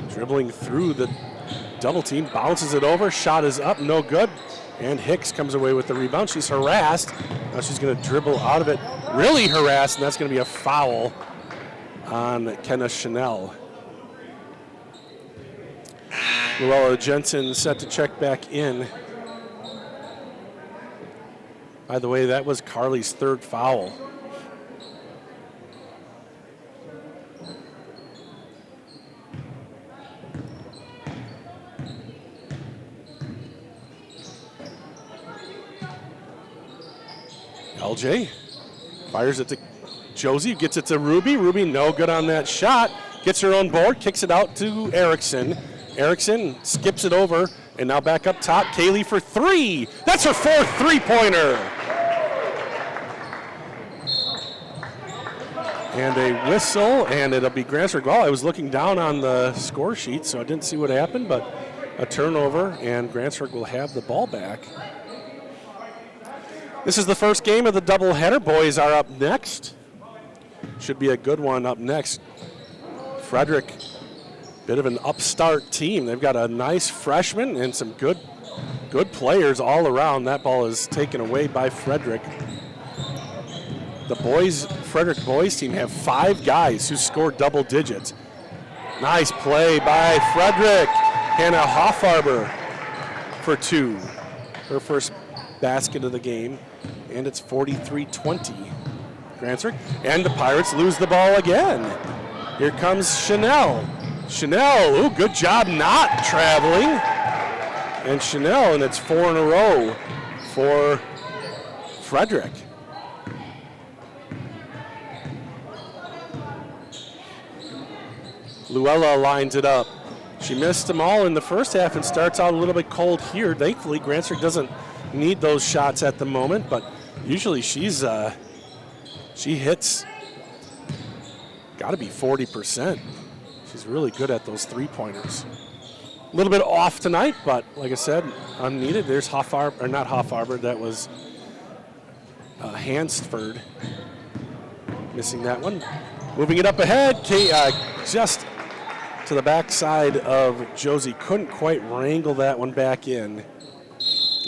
Dribbling through the double team, bounces it over, shot is up, no good. And Hicks comes away with the rebound. She's harassed. Now she's going to dribble out of it. Really harassed, and that's going to be a foul on Kenna Chanel. Luella Jensen set to check back in. By the way, that was Carly's third foul. LJ fires it to Josie, gets it to Ruby. Ruby no good on that shot. Gets her own board, kicks it out to Erickson. Erickson skips it over, and now back up top. Kaylee for 3. That's her 4th three-pointer. And a whistle, and it'll be Grantsburg. Well, I was looking down on the score sheet, so I didn't see what happened, but a turnover, and Grantsburg will have the ball back. This is the first game of the doubleheader. Boys are up next. Should be a good one up next. Frederic, bit of an upstart team. They've got a nice freshman and some good players all around. That ball is taken away by Frederic. The Frederic boys team have 5 guys who scored double digits. Nice play by Frederic. Hannah Hoffarber for 2. Her first basket of the game, and it's 43-20. Grantsburg, and the Pirates lose the ball again. Here comes Chanel. Chanel, ooh, good job not traveling. And Chanel, and it's 4 in a row for Frederic. Luella lines it up. She missed them all in the first half and starts out a little bit cold here. Thankfully, Grantsburg doesn't need those shots at the moment, but usually she hits, got to be 40%. She's really good at those three-pointers. A little bit off tonight, but like I said, unneeded. There's not Hoffarbor, that was Hansford missing that one. Moving it up ahead, just to the backside of Josie. Couldn't quite wrangle that one back in. And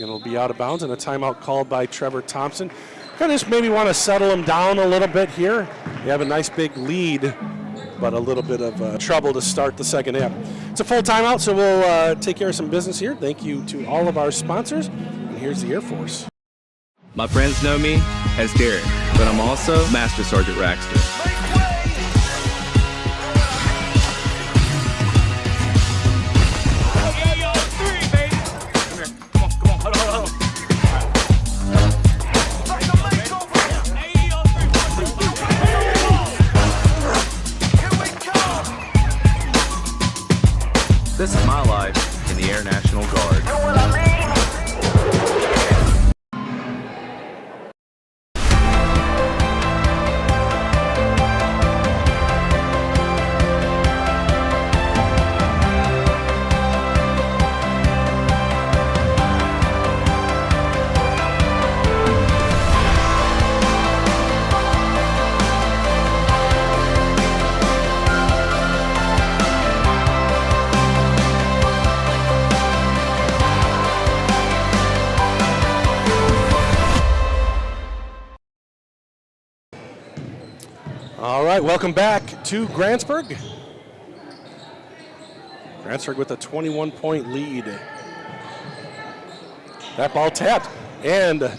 it'll be out of bounds, and a timeout called by Trevor Thompson. Kind of just maybe want to settle him down a little bit here. You have a nice big lead, but a little bit of trouble to start the second half. It's a full timeout, so we'll take care of some business here. Thank you to all of our sponsors. And here's the Air Force. My friends know me as Derek, but I'm also Master Sergeant Raxter. This is my life in the Air National Guard. All right, welcome back to Grantsburg. Grantsburg with a 21-point lead. That ball tapped, and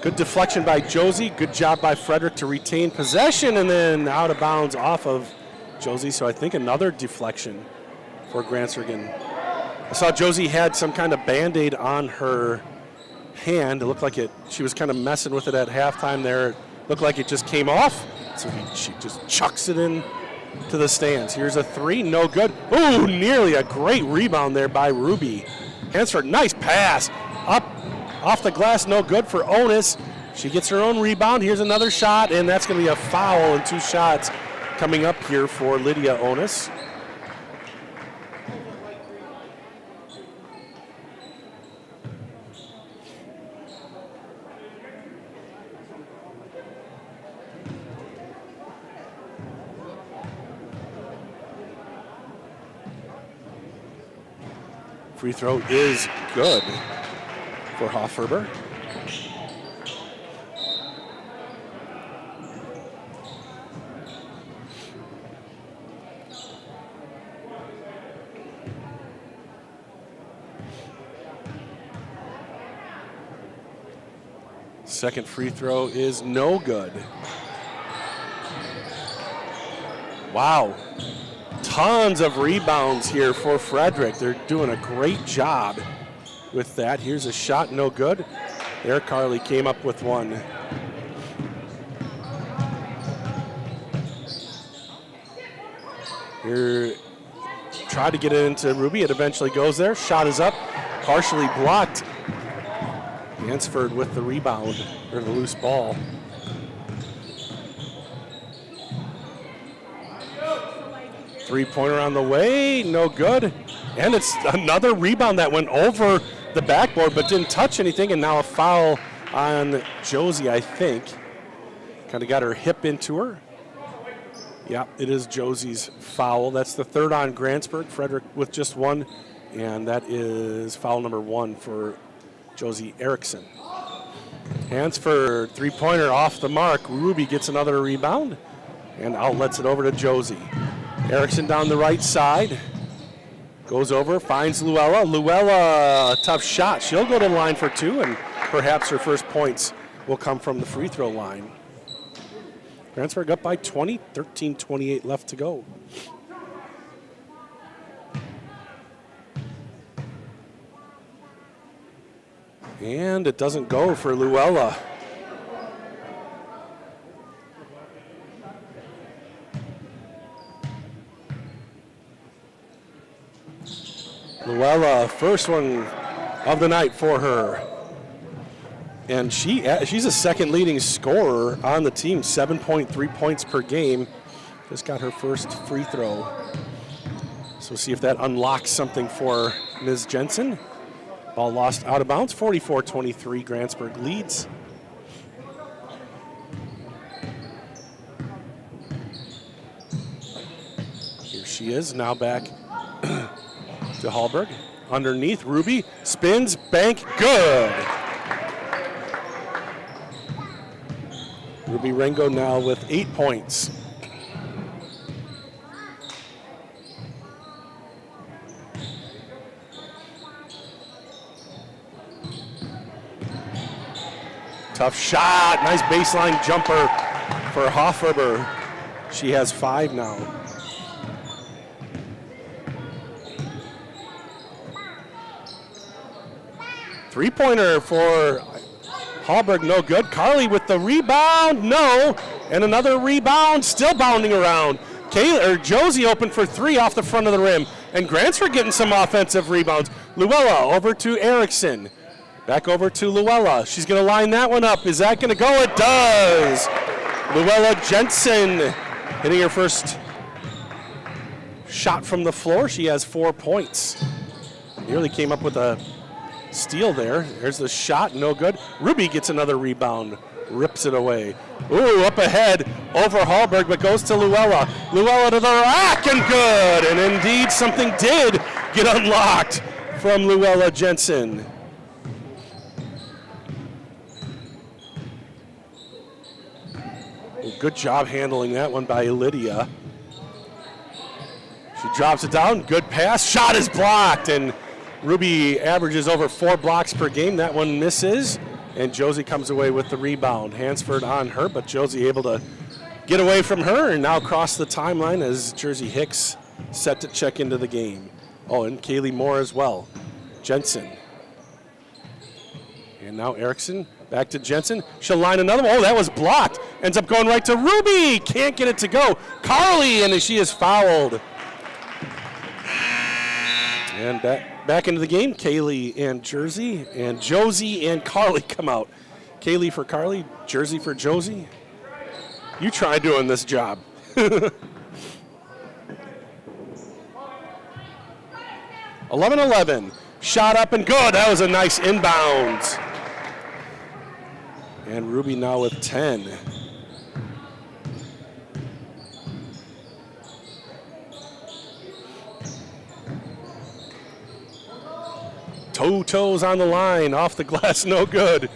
good deflection by Josie. Good job by Frederic to retain possession, and then out of bounds off of Josie. So I think another deflection for Grantsburg. And I saw Josie had some kind of Band-Aid on her hand. It looked like she was kind of messing with it at halftime there. It looked like it just came off. So she just chucks it in to the stands. Here's a three, no good. Ooh, nearly a great rebound there by Ruby. Hansford, nice pass. Up off the glass, no good for Onus. She gets her own rebound. Here's another shot, and that's going to be a foul and 2 shots coming up here for Lydia Onus. Free throw is good for Hofferber. Second free throw is no good. Wow. Tons of rebounds here for Frederic. They're doing a great job with that. Here's a shot, no good. There, Carly came up with one. Here, tried to get it into Ruby. It eventually goes there. Shot is up, partially blocked. Hansford with the rebound, or the loose ball. Three-pointer on the way, no good. And it's another rebound that went over the backboard but didn't touch anything, and now a foul on Josie, I think. Kind of got her hip into her. Yeah, it is Josie's foul. That's the third on Grantsburg. Frederic with just one, and that is foul number 1 for Josie Erickson. Hansford, three-pointer off the mark. Ruby gets another rebound and outlets it over to Josie. Erickson down the right side. Goes over, finds Luella. Luella, tough shot. She'll go to the line for 2, and perhaps her first points will come from the free throw line. Grantsburg up by 20, 13:28 left to go. And it doesn't go for Luella. Luella, first one of the night for her. And she's a second leading scorer on the team, 7.3 points per game. Just got her first free throw. So we'll see if that unlocks something for Ms. Jensen. Ball lost out of bounds, 44-23, Grantsburg leads. Here she is, now back to Hallberg. Underneath, Ruby spins, bank, good. Ruby Rengo now with 8 points. Tough shot, nice baseline jumper for Hofferber. She has 5 now. Three-pointer for Hallberg, no good. Carly with the rebound, no. And another rebound, still bounding around. Josie open for 3 off the front of the rim. And Grantsburg getting some offensive rebounds. Luella over to Erickson. Back over to Luella. She's going to line that one up. Is that going to go? It does. Luella Jensen hitting her first shot from the floor. She has 4 points. Nearly came up with a steal there. There's the shot, no good. Ruby gets another rebound, rips it away. Ooh, up ahead over Hallberg, but goes to Luella. Luella to the rack and good. And indeed, something did get unlocked from Luella Jensen. Good job handling that one by Lydia. She drops it down, good pass, shot is blocked, and Ruby averages over 4 blocks per game. That one misses, and Josie comes away with the rebound. Hansford on her, but Josie able to get away from her and now cross the timeline as Jersey Hicks set to check into the game. Oh, and Kaylee Moore as well. Jensen. And now Erickson back to Jensen. She'll line another one. Oh, that was blocked. Ends up going right to Ruby. Can't get it to go. Carly, and she is fouled. And back into the game, Kaylee and Jersey, and Josie and Carly come out. Kaylee for Carly, Jersey for Josie. You try doing this job. 11-11. Shot up and good. That was a nice inbound. And Ruby now with 10. Toes on the line, off the glass, no good.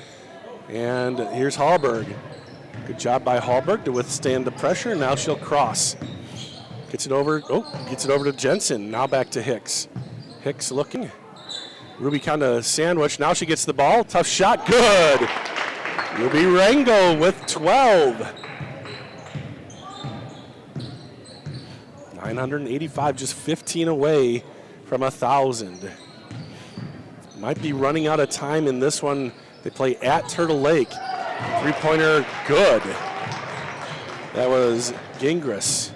And here's Hallberg. Good job by Hallberg to withstand the pressure. Now she'll cross. Gets it over to Jensen. Now back to Hicks. Hicks looking. Ruby kind of sandwiched. Now she gets the ball. Tough shot, good. Ruby Rango with 12. 985, just 15 away from 1,000. Might be running out of time in this one. They play at Turtle Lake. Three-pointer, good. That was Gingras.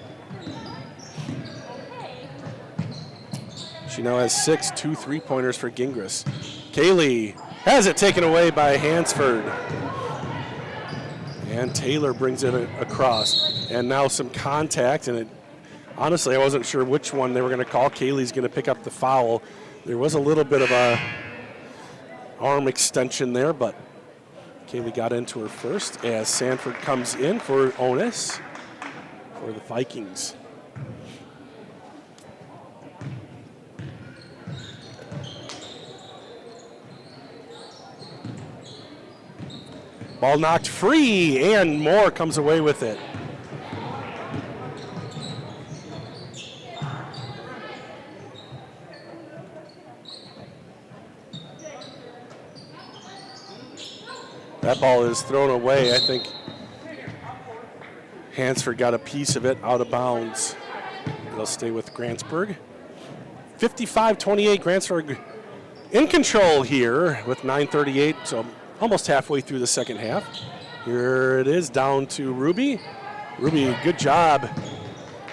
She now has 6, 2 3-pointers for Gingras. Kaylee has it taken away by Hansford. And Taylor brings it across. And now some contact, and honestly, I wasn't sure which one they were going to call. Kaylee's going to pick up the foul. There was a little bit of a arm extension there, but Kaylee got into her first as Sanford comes in for Onus for the Vikings. Ball knocked free, and Moore comes away with it. That ball is thrown away. I think Hansford got a piece of it out of bounds. It'll stay with Grantsburg. 55-28, Grantsburg in control here with 9:38, so almost halfway through the second half. Here it is, down to Ruby. Ruby, good job.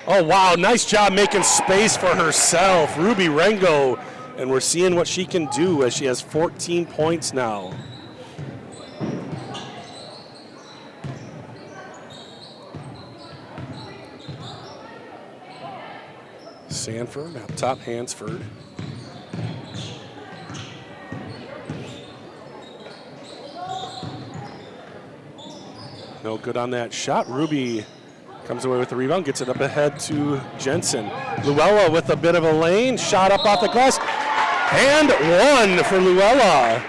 Oh, wow, nice job making space for herself. Ruby Rengo, and we're seeing what she can do as she has 14 points now. Sanford up top, Hansford. No good on that shot. Ruby comes away with the rebound, gets it up ahead to Jensen. Luella with a bit of a lane, shot up off the glass, and one for Luella.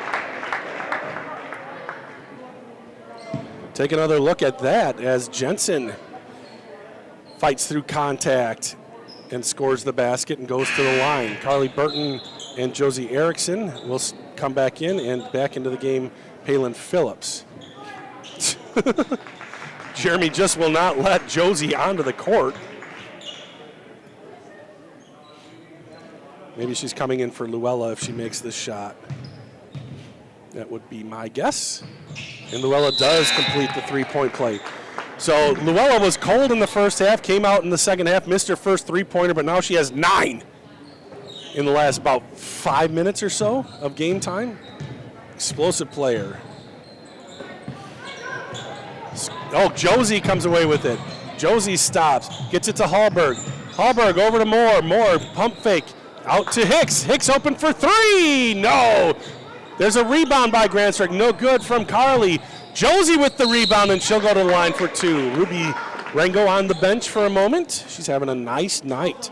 Take another look at that as Jensen fights through contact and scores the basket and goes to the line. Carly Burton and Josie Erickson will come back in, and back into the game, Palin Phillips. Jeremy just will not let Josie onto the court. Maybe she's coming in for Luella if she makes this shot. That would be my guess. And Luella does complete the three-point play. So Luella was cold in the first half, came out in the second half, missed her first three-pointer, but now she has 9 in the last about 5 minutes or so of game time. Explosive player. Oh, Josie comes away with it. Josie stops, gets it to Hallberg. Hallberg over to Moore. Moore, pump fake, out to Hicks. Hicks open for three. No. There's a rebound by Grantsburg. No good from Carly. Josie with the rebound, and she'll go to the line for 2. Ruby Rengo on the bench for a moment. She's having a nice night.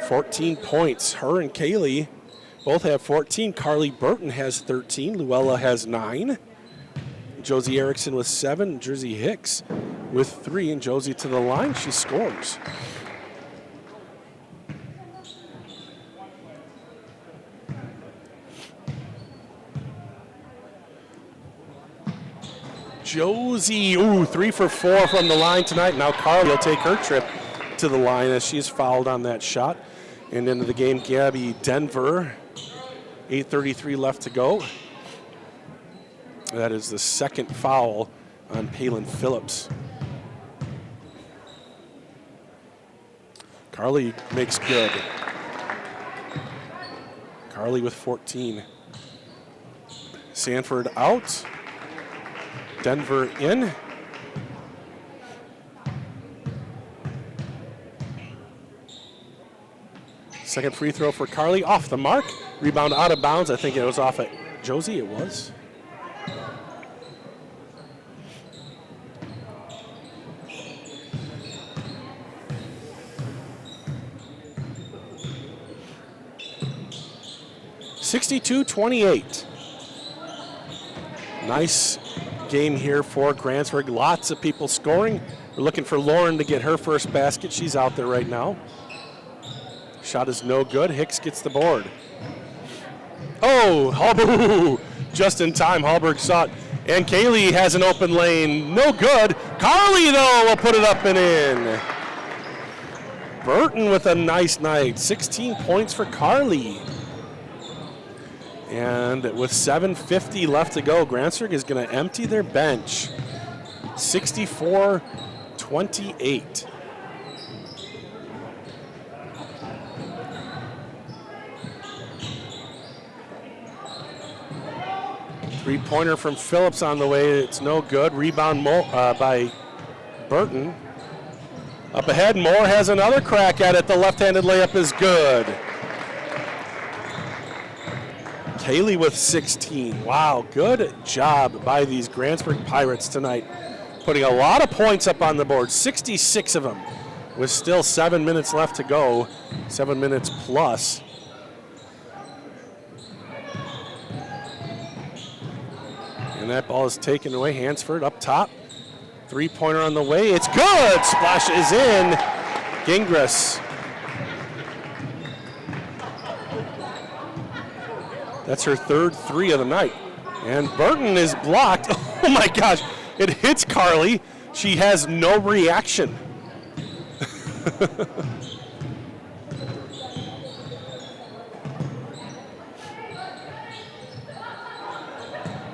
14 points. Her and Kaylee both have 14. Carly Burton has 13. Luella has 9. Josie Erickson with 7. Jersey Hicks with 3. And Josie to the line. She scores. Josie, 3 for 4 from the line tonight. Now Carly will take her trip to the line as she's fouled on that shot. And into the game, Gabby Denver. 8:33 left to go. That is the second foul on Palin Phillips. Carly makes good. Carly with 14. Sanford out. Denver in. Second free throw for Carly, off the mark. Rebound out of bounds. I think it was off at Josie, it was. (62-28). Nice game here for Grantsburg. Lots of people scoring. We're looking for Lauren to get her first basket. She's out there right now. Shot is no good. Hicks gets the board. Oh, Hallberg, just in time. Hallberg saw it. And Kaylee has an open lane. No good. Carly, though, will put it up and in. Burton with a nice night. 16 points for Carly. And with 7:50 left to go, Grantsburg is going to empty their bench. 64-28. Three-pointer from Phillips on the way. It's no good. Rebound by Burton. Up ahead, Moore has another crack at it. The left-handed layup is good. Kaylee with 16. Wow, good job by these Grantsburg Pirates tonight. Putting a lot of points up on the board, 66 of them, with still 7 minutes left to go, 7 minutes plus. And that ball is taken away. Hansford up top. Three-pointer on the way. It's good. Splash is in. Gingras. That's her third 3 of the night. And Burton is blocked. Oh my gosh, it hits Carly. She has no reaction.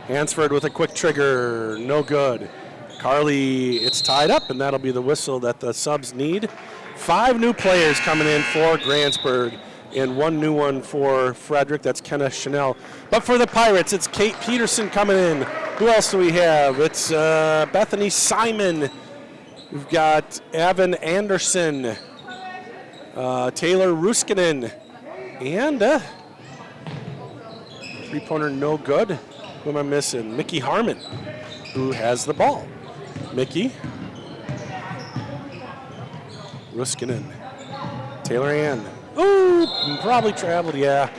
Hansford with a quick trigger, no good. Carly, it's tied up, and that'll be the whistle that the subs need. 5 new players coming in for Grantsburg, and 1 new one for Frederic. That's Kenna Chanel. But for the Pirates, it's Kate Peterson coming in. Who else do we have? It's Bethany Simon. We've got Evan Anderson, Taylor Ruskinen, and three-pointer no good. Who am I missing? Mickey Harmon, who has the ball. Mickey. Ruskinen. Taylor Ann. Ooh, probably traveled, yeah.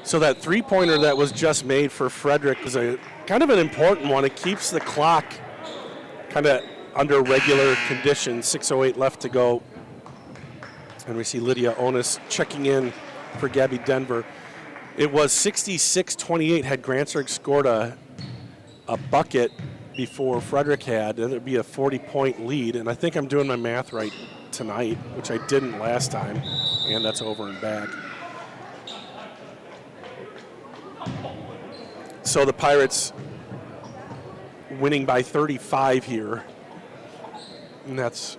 So that three-pointer that was just made for Frederic is a kind of an important one. It keeps the clock kind of under regular conditions. 6:08 left to go. And we see Lydia Onis checking in for Gabby Denver. It was 66-28 had Grantsburg scored a bucket before Frederic had. Then it would be a 40-point lead. And I think I'm doing my math right tonight, which I didn't last time. And that's over and back. So the Pirates winning by 35 here. And that's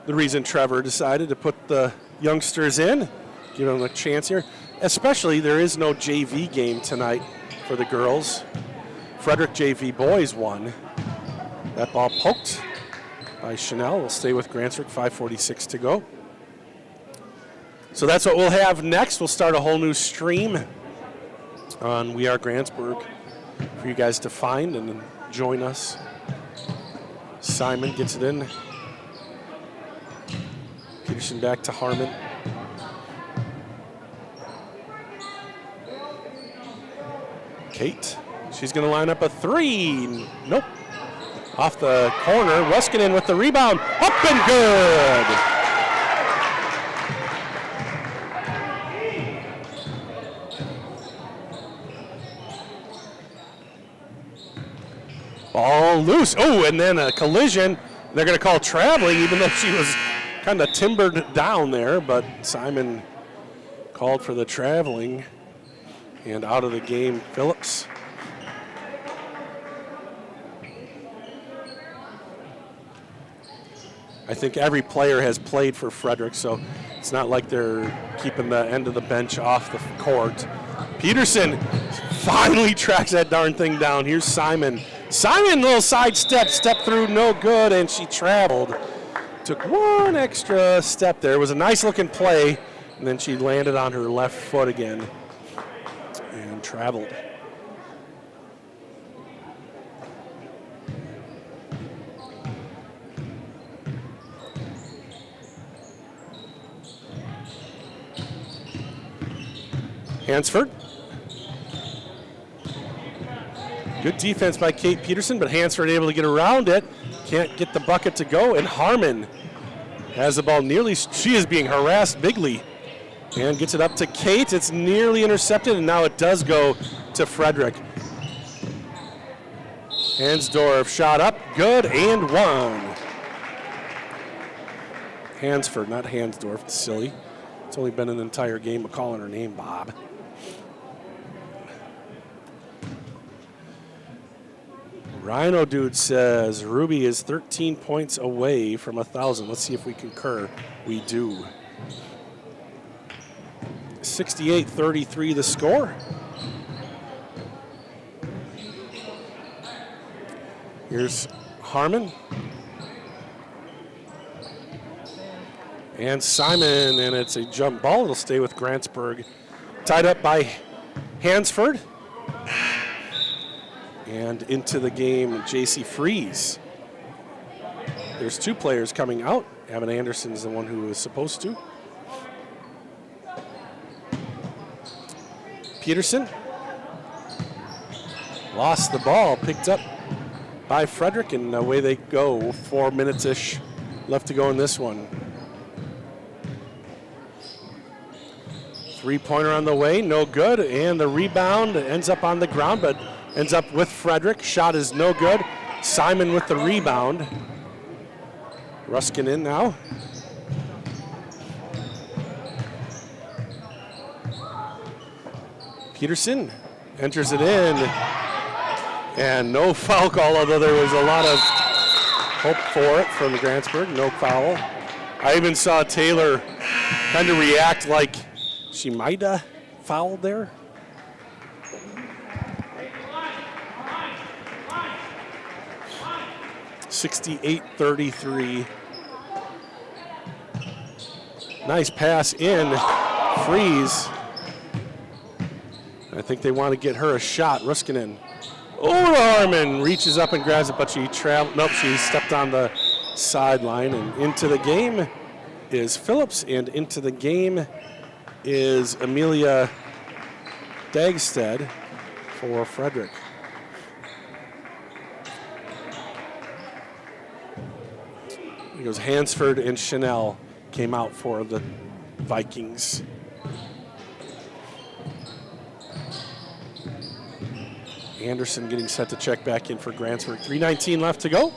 the reason Trevor decided to put the youngsters in, give them a chance here. Especially there is no JV game tonight for the girls. Frederic JV boys won. That ball poked by Chanel. We'll stay with Grantsburg, 5:46 to go. So that's what we'll have next. We'll start a whole new stream on We Are Grantsburg for you guys to find and join us. Simon gets it in. Peterson back to Harmon. Kate, she's going to line up a 3. Nope. Off the corner. Ruskinen with the rebound. Up and good. Ball loose. Oh, and then a collision. They're going to call traveling, even though she was kind of timbered down there, but Simon called for the traveling. And out of the game, Phillips. I think every player has played for Frederic, so it's not like they're keeping the end of the bench off the court. Peterson finally tracks that darn thing down. Here's Simon. Simon, little side step through, no good, and she traveled. Took one extra step there. It was a nice looking play, and then she landed on her left foot again and traveled. Hansford. Good defense by Kate Peterson, but Hansford able to get around it. Can't get the bucket to go, and Harmon has the ball nearly. She is being harassed bigly and gets it up to Kate. It's nearly intercepted, and now it does go to Frederic. Hansdorf shot up, good, and one. Hansford, not Hansdorf, it's silly. It's only been an entire game of calling her name Bob. Rhino Dude says Ruby is 13 points away from 1,000. Let's see if we concur. We do. 68-33 the score. Here's Harmon. And Simon, and it's a jump ball. It'll stay with Grantsburg. Tied up by Hansford. And into the game, J.C. Freeze. There's 2 players coming out. Evan Anderson is the one who is supposed to. Peterson. Lost the ball, picked up by Frederic, and away they go. 4 minutes-ish left to go in this one. Three-pointer on the way, no good, and the rebound ends up on the ground, but ends up with Frederic. Shot is no good. Simon with the rebound. Ruskin in now. Peterson enters it in, and no foul call, although there was a lot of hope for it from Grantsburg. No foul. I even saw Taylor kind of react like she might have fouled there. (68-33). Nice pass in. Freeze. I think they want to get her a shot. Ruskinen. Oh, Harmon reaches up and grabs it, but she traveled. Nope, she stepped on the sideline. And into the game is Phillips, and into the game is Amelia Dagstead for Frederic. It goes Hansford and Chanel came out for the Vikings. Anderson getting set to check back in for Grantsburg. 3:19 left to go.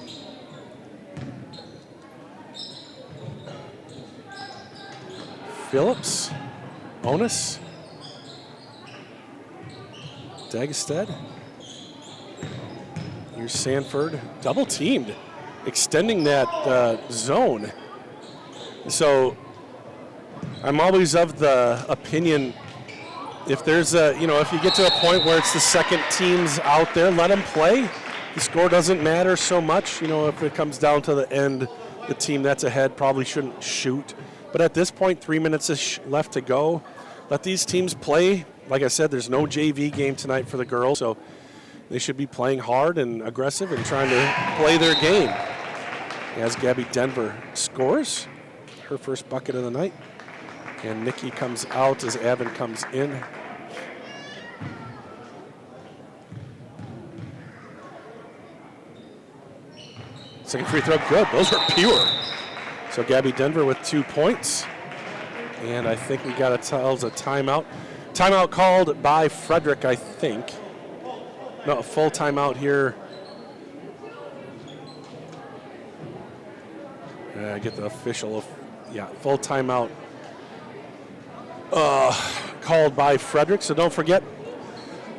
Phillips, Onus, Dagestead. Here's Sanford, double teamed, extending that zone. So I'm always of the opinion, if there's if you get to a point where it's the second teams out there, let them play. The score doesn't matter so much. If it comes down to the end, the team that's ahead probably shouldn't shoot. But at this point, 3 minutes left to go. Let these teams play. Like I said, there's no JV game tonight for the girls, so they should be playing hard and aggressive and trying to play their game. As Gabby Denver scores her first bucket of the night. And Nikki comes out as Avon comes in. Second free throw, good. Those are pure. So Gabby Denver with 2 points. And I think we got a timeout. Timeout called by Frederic, I think. No, a full timeout here. I get the official, full timeout called by Frederic. So don't forget,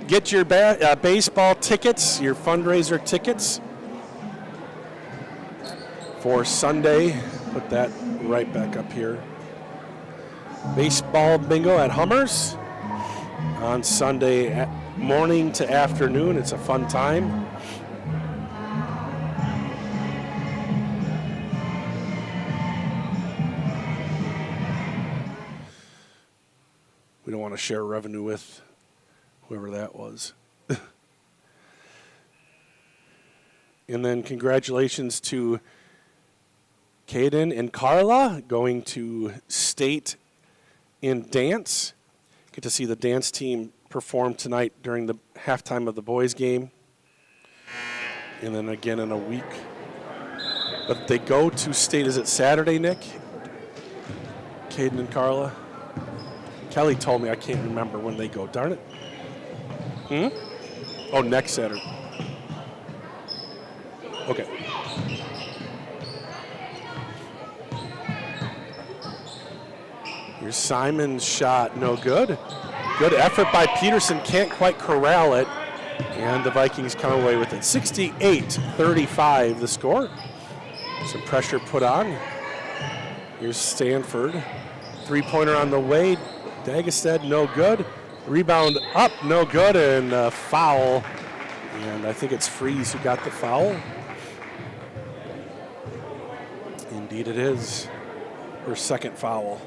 get your baseball tickets, your fundraiser tickets for Sunday. Put that right back up here. Baseball bingo at Hummers on Sunday morning to afternoon. It's a fun time. We don't want to share revenue with whoever that was. And then congratulations to Kaden and Carla going to state in dance. Get to see the dance team perform tonight during the halftime of the boys game. And then again in a week. But they go to state, is it Saturday, Nick? Kaden and Carla? Kelly told me, I can't remember when they go. Darn it. Oh, next Saturday. Okay. Here's Simon's shot, no good. Good effort by Peterson, can't quite corral it. And the Vikings come away with it. 68-35 the score. Some pressure put on. Here's Stanford. Three-pointer on the way. Dagestead, no good. Rebound up, no good, and foul. And I think it's Freeze who got the foul. Indeed it is. Her second foul.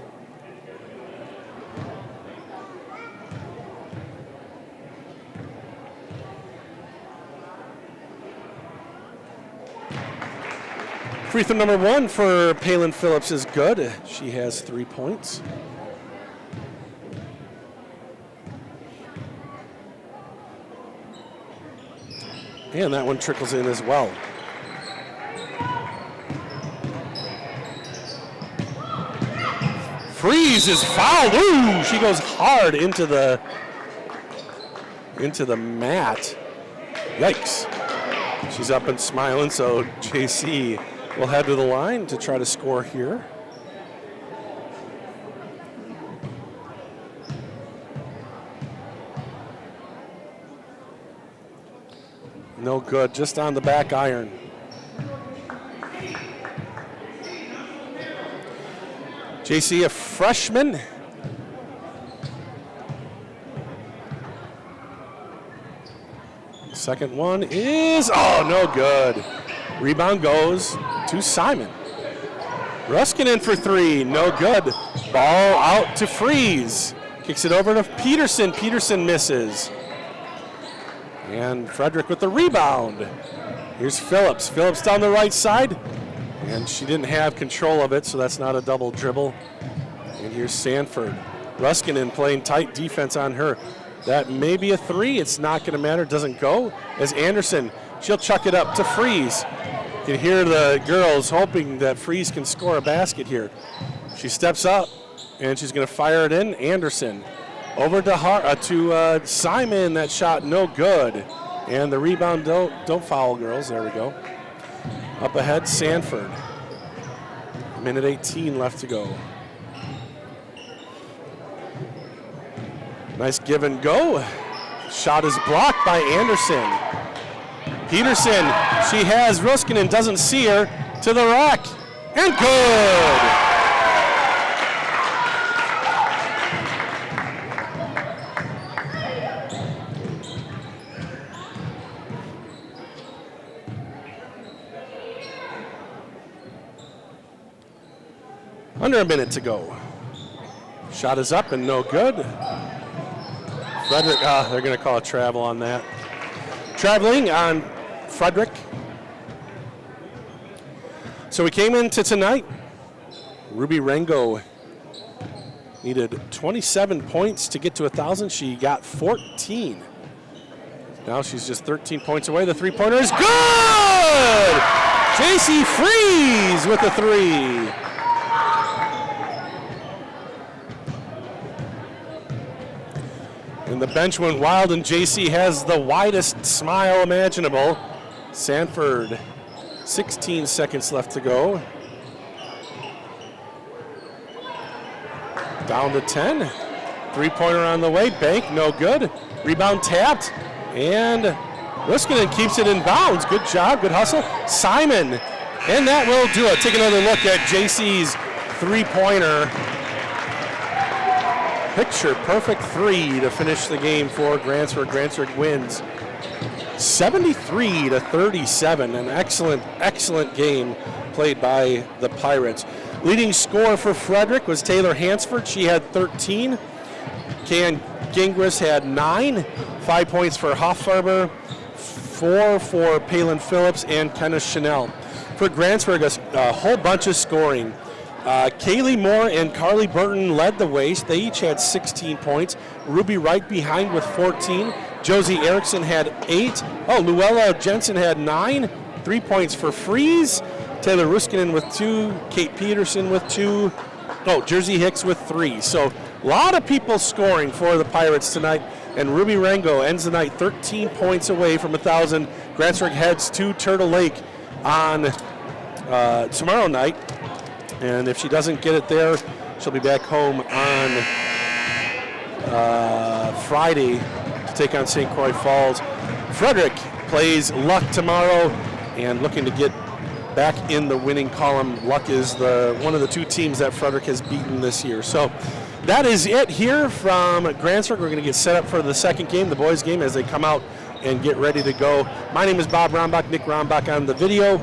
Free throw number 1 for Palin Phillips is good. She has 3 points. And that one trickles in as well. Freeze is fouled. Ooh, she goes hard into the mat. Yikes. She's up and smiling, so JC will head to the line to try to score here. No good, just on the back iron. JC, a freshman. Second one is, oh, no good. Rebound goes to Simon. Ruskinen for three, no good. Ball out to Freeze. Kicks it over to Peterson. Peterson misses. And Frederic with the rebound. Here's Phillips. Phillips down the right side. And she didn't have control of it, so that's not a double dribble. And here's Sanford. Ruskinen playing tight defense on her. That may be a three. It's not going to matter. Doesn't go. As Anderson, she'll chuck it up to Freeze. You can hear the girls hoping that Freeze can score a basket here. She steps up, and she's going to fire it in. Anderson over to Simon. That shot no good. And the rebound, don't foul, girls. There we go. Up ahead, Sanford. Minute 18 left to go. Nice give and go. Shot is blocked by Anderson. Peterson, she has Ruskinen, doesn't see her, to the rack. And good! Under a minute to go. Shot is up and no good. Frederic, they're going to call a travel on that. Traveling on Frederic. So we came into tonight. Ruby Rango needed 27 points to get to 1,000. She got 14. Now she's just 13 points away. The three-pointer is good! JC Freeze with the three. And the bench went wild, and JC has the widest smile imaginable. Sanford, 16 seconds left to go. Down to 10. Three-pointer on the way. Bank, no good. Rebound tapped. And Ruskinen keeps it in bounds. Good job, good hustle. Simon, and that will do it. Take another look at JC's three-pointer. Picture perfect three to finish the game for Grantsburg. Grantsburg wins 73-37. An excellent game played by the Pirates. Leading scorer for Frederic was Taylor Hansford. She had 13. Can Gingras had 9. 5 points for Hoffarber, 4 for Palin Phillips and Kenneth Chanel. For Grantsburg, a whole bunch of scoring. Kaylee Moore and Carly Burton led the way. They each had 16 points. Ruby Wright behind with 14. Josie Erickson had 8. Luella Jensen had 9. 3 points for Freeze. Taylor Ruskinen with 2. Kate Peterson with 2. Jersey Hicks with 3. So a lot of people scoring for the Pirates tonight. And Ruby Rango ends the night 13 points away from 1,000. Grantsburg heads to Turtle Lake on tomorrow night. And if she doesn't get it there, she'll be back home on Friday to take on St. Croix Falls. Frederic plays Luck tomorrow and looking to get back in the winning column. Luck is one of the 2 teams that Frederic has beaten this year. So that is it here from Grantsburg. We're going to get set up for the second game, the boys' game, as they come out and get ready to go. My name is Bob Rombach, Nick Rombach on the video.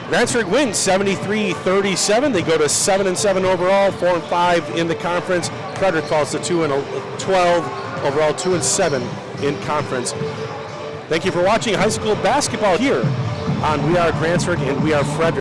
Grantsburg wins 73-37. They go to 7-7 overall, 4-5 in the conference. Frederic falls to 2-12 overall, 2-7 in conference. Thank you for watching high school basketball here on We Are Grantsburg and We Are Frederic.